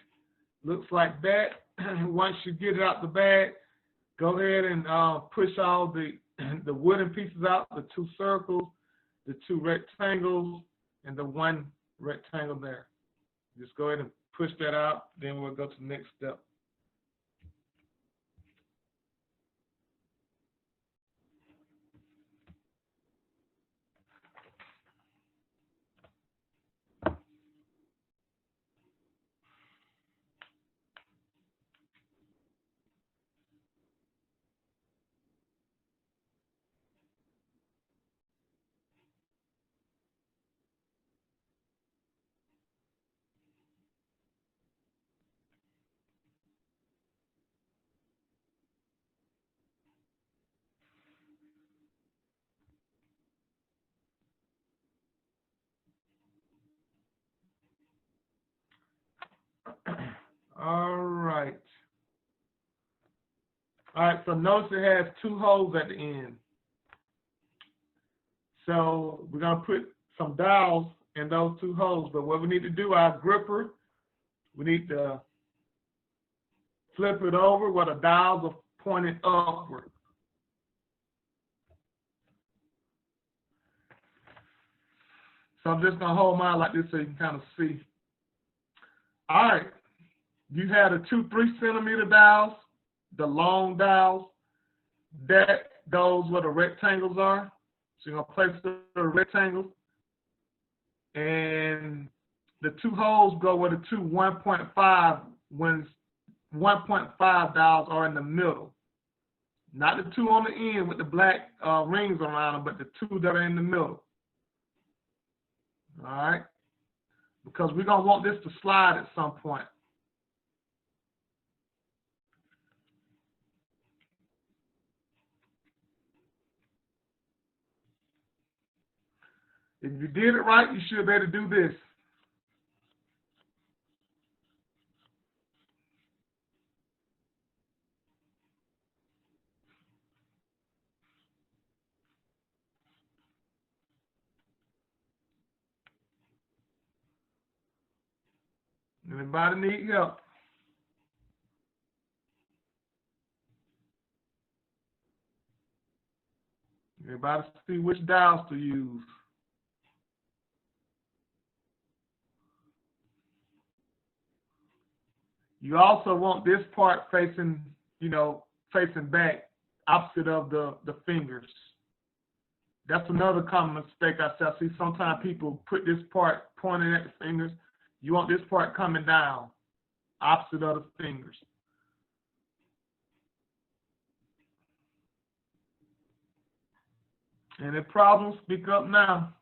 Looks like that. Once you get it out the bag, go ahead and push all the wooden pieces out, the 2 circles, the 2 rectangles, and the 1 rectangle there. Just go ahead and push that out, then we'll go to the next step. All right. All right, so notice it has 2 holes at the end. So we're going to put some dowels in those 2 holes. But what we need to do, our gripper, we need to flip it over where the dowels are pointed upward. So I'm just going to hold mine like this so you can kind of see. All right. You have the 2 3-centimeter dowels, the long dowels. That goes where the rectangles are. So you're going to place the rectangles. And the 2 holes go where the 2 1.5 when 1.5 dowels are in the middle. Not the 2 on the end with the black rings around them, but the 2 that are in the middle. All right? Because we're going to want this to slide at some point. If you did it right, you should be able to do this. Anybody need help? Everybody see which dowels to use. You also want this part facing, facing back, opposite of the fingers. That's another common mistake I see. Sometimes people put this part pointing at the fingers. You want this part coming down, opposite of the fingers. Any problems? Speak up now.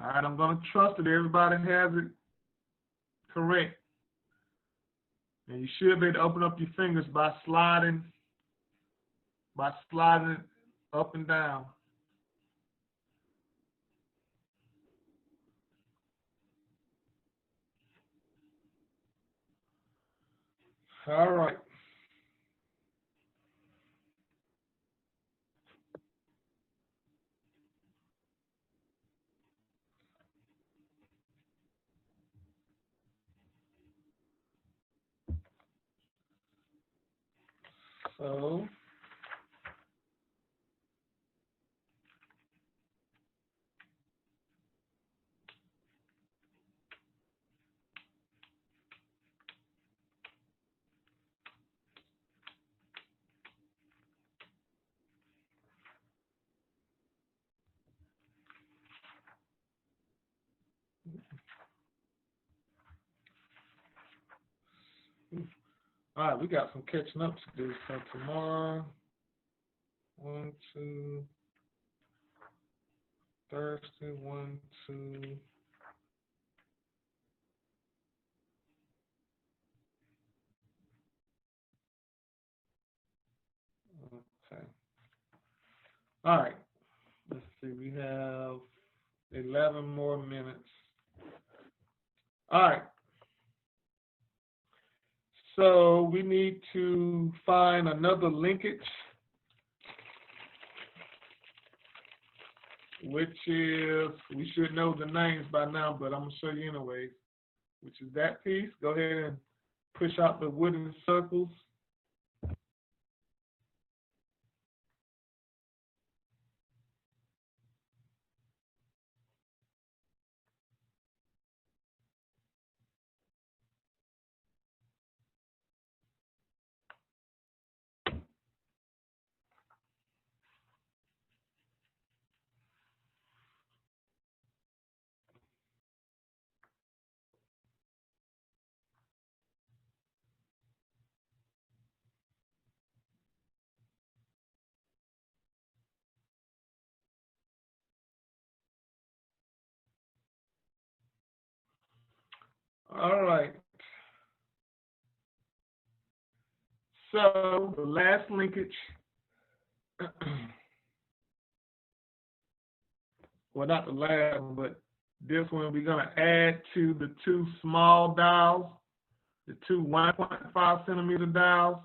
All right, I'm going to trust that everybody has it correct. And you should be able to open up your fingers by sliding it up and down. All right. So all right, we got some catching up to do. So tomorrow, 1, 2, Thursday, 1, 2. Okay. All right. Let's see. We have 11 more minutes. All right. So we need to find another linkage, which is, we should know the names by now, but I'm going to show you anyways, which is that piece. Go ahead and push out the wooden circles. All right. So the last linkage well, not the last one, but this one we're going to add to the two small dowels, the two 1.5 centimeter dowels.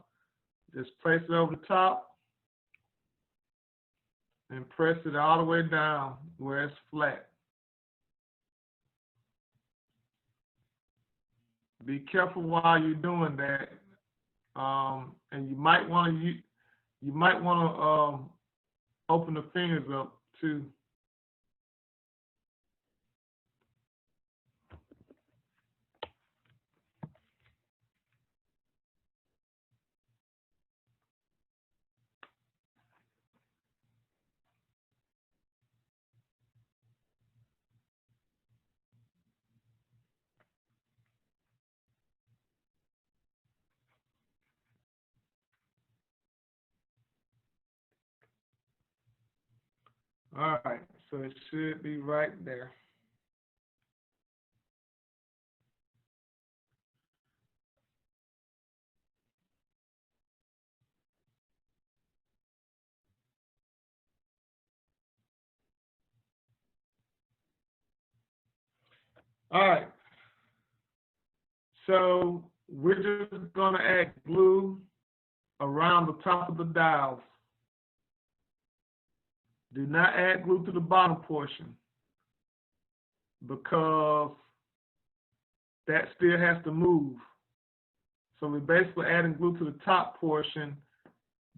Just place it over the top and press it all the way down where it's flat. Be careful while you're doing that, and you might want to open the fingers up too. All right, so it should be right there. All right, so we're just going to add glue around the top of the dowels. Do not add glue to the bottom portion because that still has to move. So we're basically adding glue to the top portion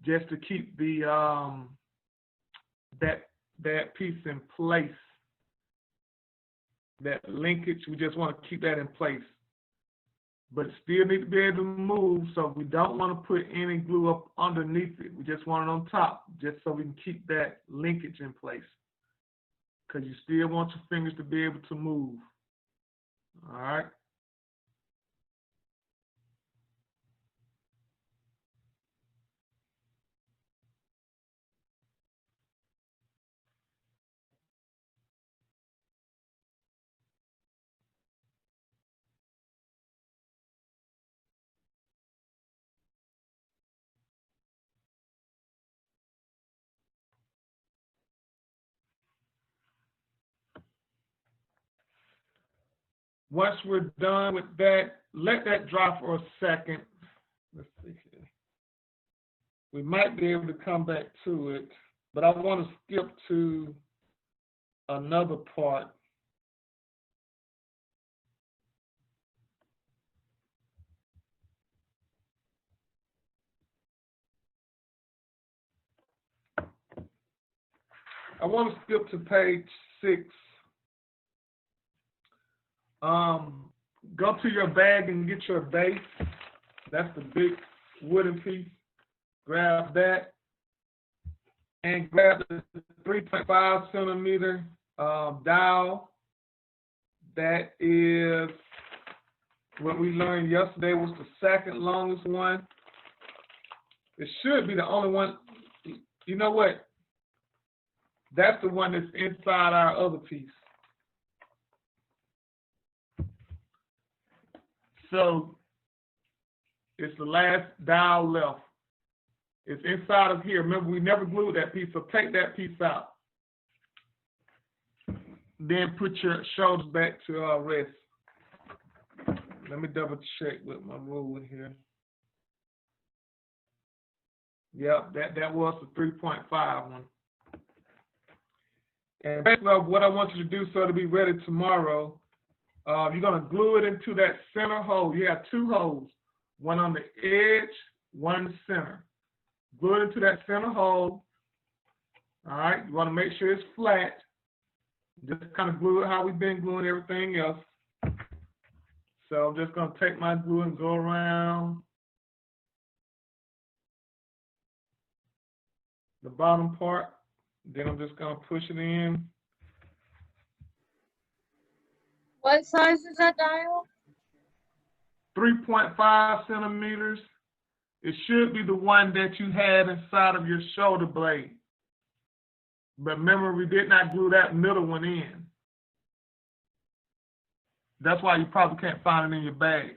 just to keep the that piece in place. That linkage, we just want to keep that in place. But it still needs to be able to move, so we don't want to put any glue up underneath it. We just want it on top, just so we can keep that linkage in place. Because you still want your fingers to be able to move. All right? Once we're done with that, let that dry for a second. Let's see here. We might be able to come back to it, but I want to skip to another part. I want to skip to page 6. Go to your bag and get your base. That's the big wooden piece. Grab that and grab the 3.5 centimeter dowel. That is what we learned yesterday was the second longest one. It should be the only one. You know what? That's the one that's inside our other piece. So it's the last dowel left. It's inside of here. Remember, we never glued that piece, so take that piece out. Then put your shoulders back to rest. Let me double check with my ruler here. Yep, that was the 3.5 one. And basically what I want you to do so to be ready tomorrow, you're going to glue it into that center hole. You have 2 holes, one on the edge, one in the center. Glue it into that center hole. All right, you want to make sure it's flat. Just kind of glue it how we've been gluing everything else. So I'm just going to take my glue and go around the bottom part. Then I'm just going to push it in. What size is that dial? 3.5 centimeters. It should be the one that you had inside of your shoulder blade. But remember, we did not glue that middle one in. That's why you probably can't find it in your bag.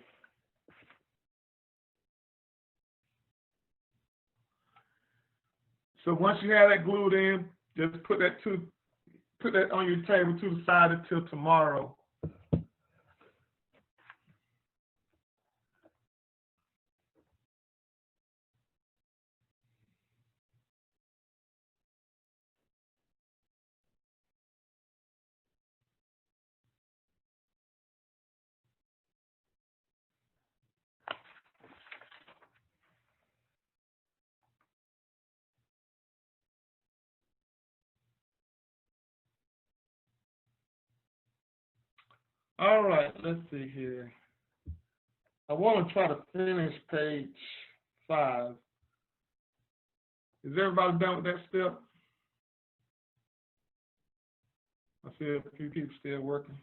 So once you have that glued in, just put that put that on your table to the side until tomorrow. All right, let's see here. I want to try to finish page 5. Is everybody done with that step? I see a few people still working.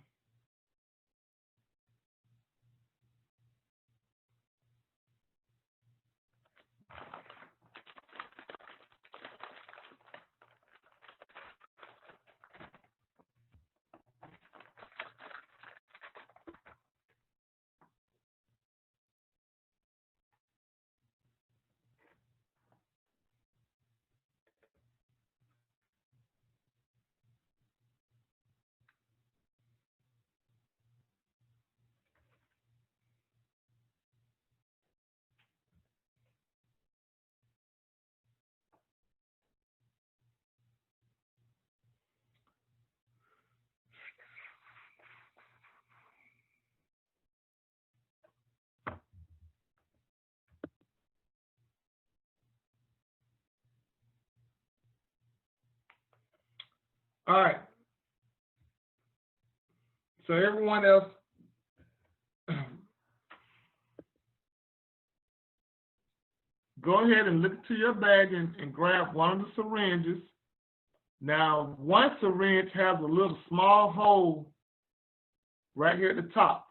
All right. So everyone else, go ahead and look to your bag and grab one of the syringes. Now, one syringe has a little small hole right here at the top.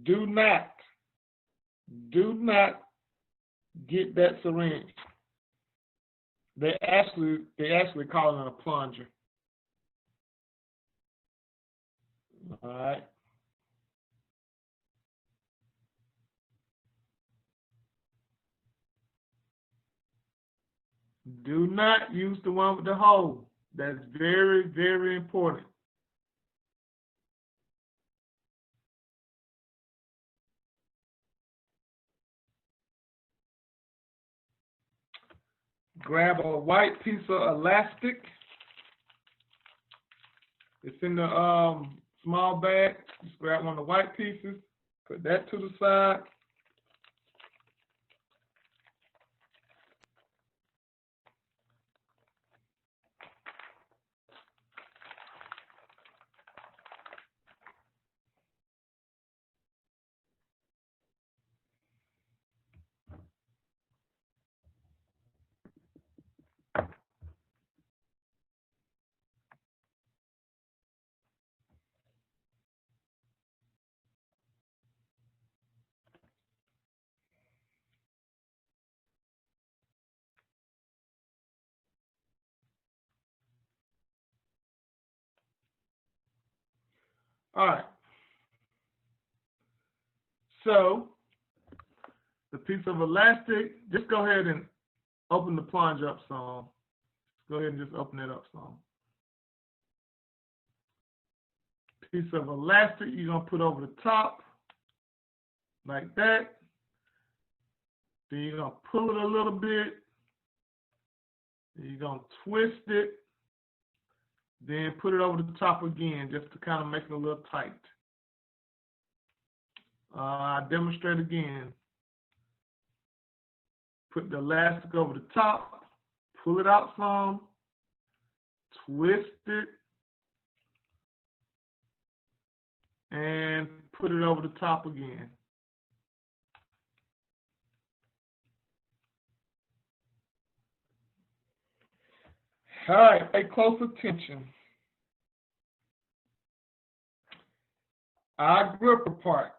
Do not get that syringe. They actually call it a plunger. All right. Do not use the one with the hole. That's very, very important. Grab a white piece of elastic. It's in the small bag. Just grab one of the white pieces. Put that to the side. All right. So the piece of elastic, just go ahead and open the plunge up some. Go ahead and just open it up some. Piece of elastic you're going to put over the top like that. Then you're going to pull it a little bit. Then you're going to twist it. Then put it over the top again just to kind of make it a little tight. I'll demonstrate again. Put the elastic over the top, pull it out some, twist it, and put it over the top again. All right, pay close attention. Our gripper part.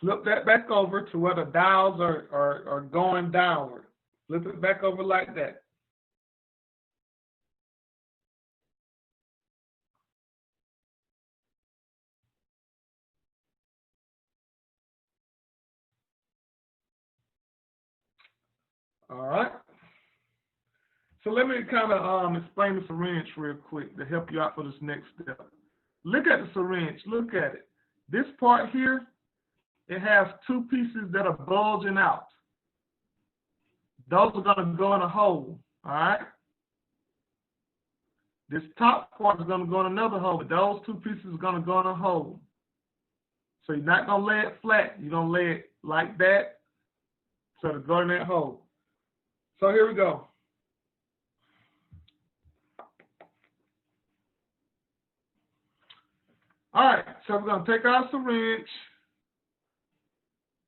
Flip that back over to where the dials are going downward. Flip it back over like that. All right. So let me kind of explain the syringe real quick to help you out for this next step. Look at the syringe. Look at it. This part here, it has two pieces that are bulging out. Those are going to go in a hole, all right? This top part is going to go in another hole, but those two pieces are going to go in a hole. So you're not going to lay it flat. You're going to lay it like that, so to go in that hole. So here we go. All right, so we're going to take our syringe,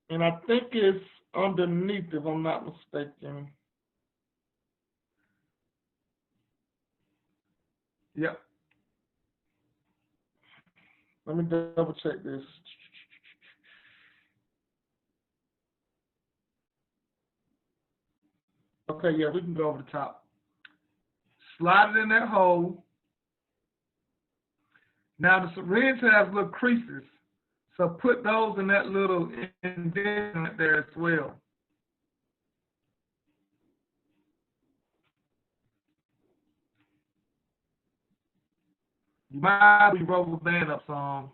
and I think it's underneath, if I'm not mistaken. Yep. Let me double check this. Okay, yeah, we can go over the top. Slide it in that hole. Now the syringe has little creases, so put those in that little indent there as well. You might be rubber band up some.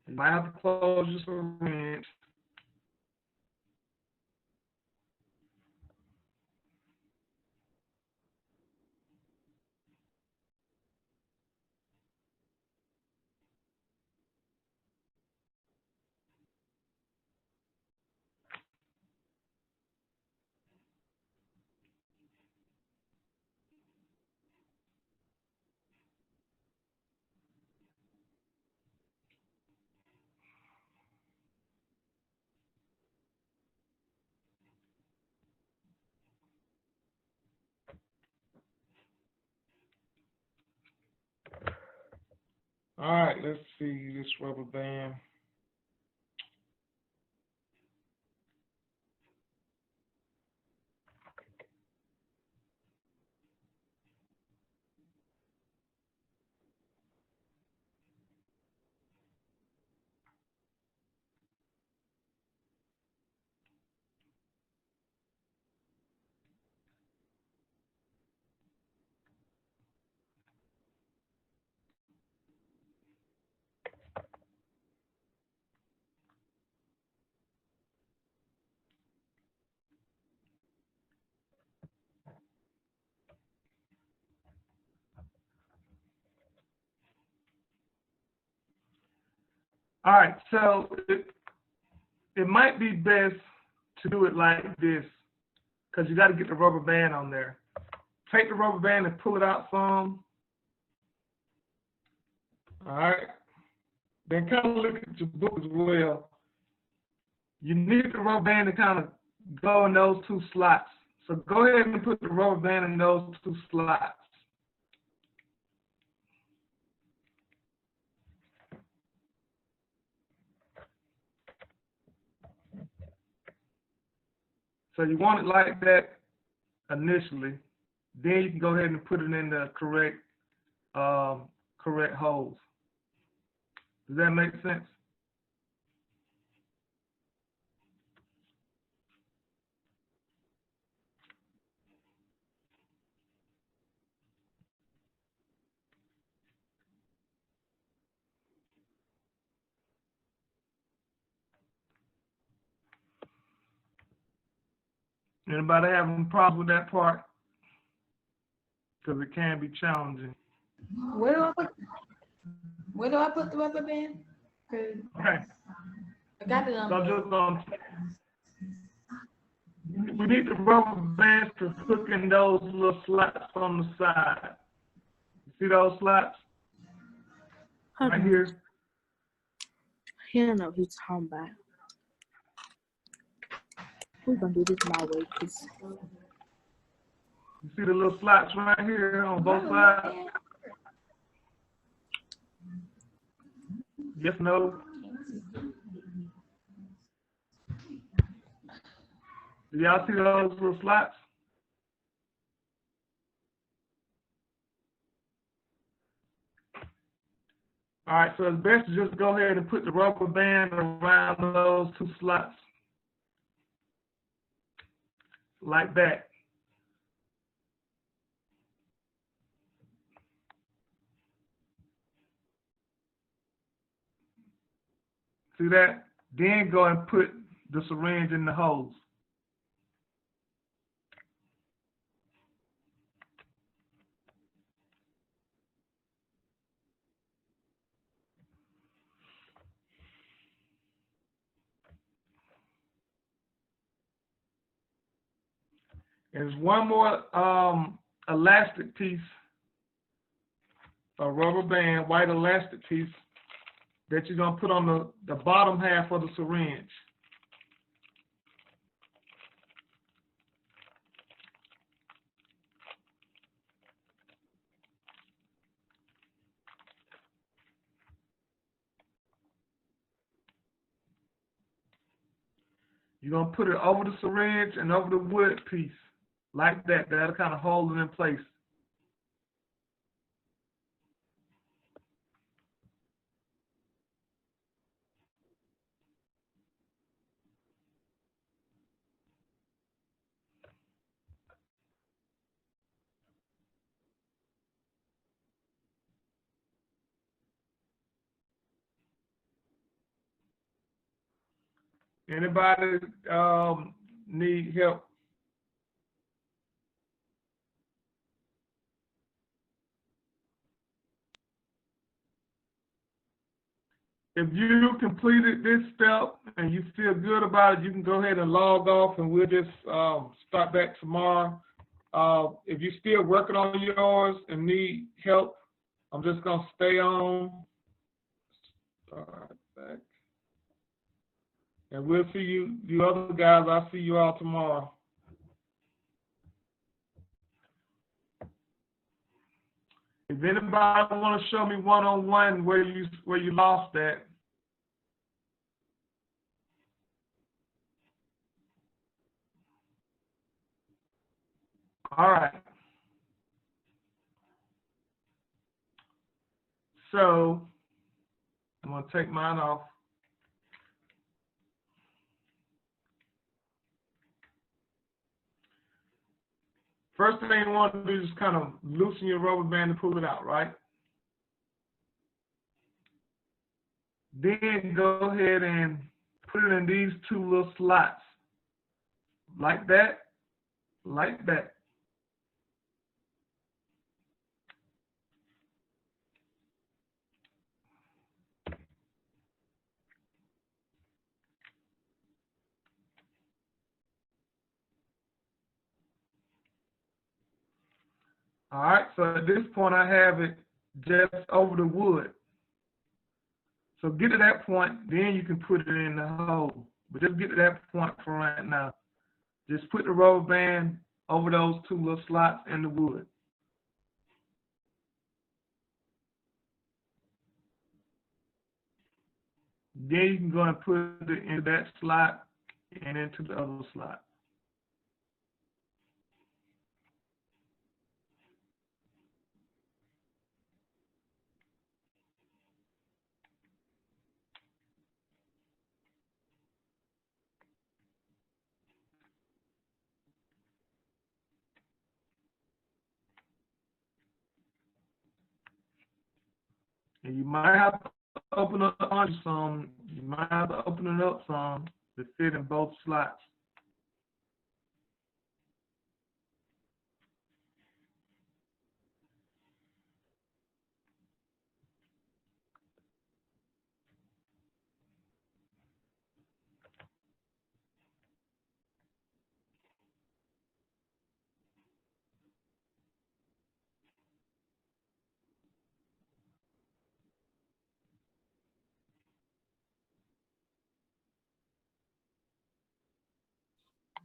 You might have to close your syringe. All right, let's see this rubber band. All right, so it might be best to do it like this, because you got to get the rubber band on there. Take the rubber band and pull it out some. All right. Then kind of look at your book as well. You need the rubber band to kind of go in those two slots. So go ahead and put the rubber band in those two slots. So you want it like that initially. Then you can go ahead and put it in the correct holes. Does that make sense? Anybody having problems with that part? Because it can be challenging. Where do I put the rubber band? 'Cause Okay. I got it on. So we need the rubber bands to hook in those little slots on the side. You see those slots? Right here. He don't know what he's talking about. We're gonna do this my way, cause You see the little slots right here on both sides? Yes, no? Do y'all see those little slots? All right, so it's best to just go ahead and put the rubber band around those two slots. like that. See that? Then go and put the syringe in the hose. There's one more elastic piece, a rubber band, white elastic piece that you're going to put on the bottom half of the syringe. You're going to put it over the syringe and over the wood piece, like that. That'll kind of hold it in place. Anybody need help? If you completed this step and you feel good about it, you can go ahead and log off, and we'll just start back tomorrow. If you're still working on yours and need help, I'm just going to stay on. Start back. And we'll see you other guys. I'll see you all tomorrow. If anybody want to show me one-on-one where you lost that. All right. So I'm going to take mine off. First thing you want to do is kind of loosen your rubber band and pull it out, right? Then go ahead and put it in these two little slots, like that, like that. All right, so at this point I have it just over the wood. So get to that point, then you can put it in the hole. But just get to that point for right now. Just put the rubber band over those two little slots in the wood. Then you can go and put it into that slot and into the other slot. And you might have to open up the under some. You might have to open it up some to fit in both slots.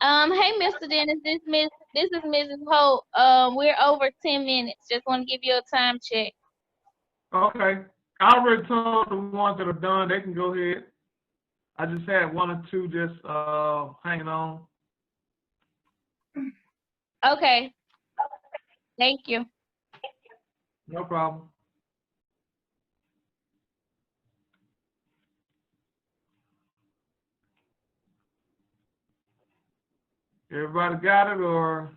Hey, Mr. Dennis, this is Mrs. Holt. We're over 10 minutes. Just want to give you a time check. Okay. I already told the ones that are done, they can go ahead. I just had one or two just hanging on. Okay. Thank you. No problem. Everybody got it, or?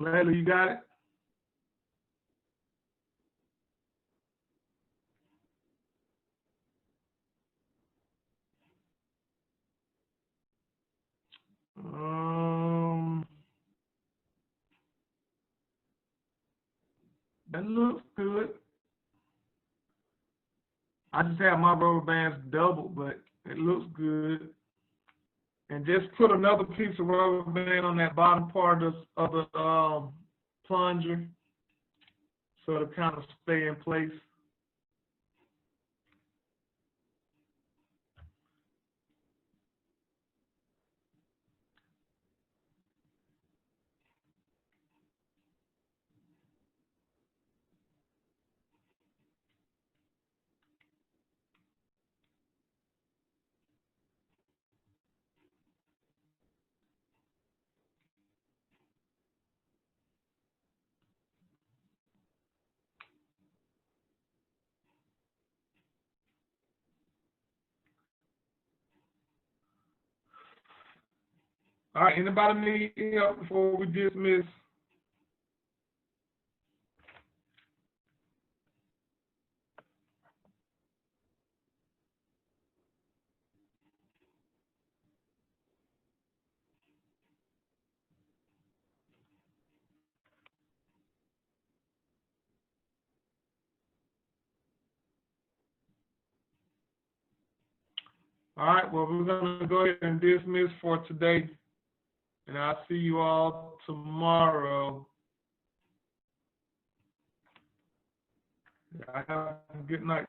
Layla, you got it? That looks good. I just have my rubber bands doubled, but it looks good. And just put another piece of rubber band on that bottom part of the plunger so it'll kind of stay in place. All right, anybody need help before we dismiss? All right, well, we're going to go ahead and dismiss for today, and I'll see you all tomorrow. Have a good night.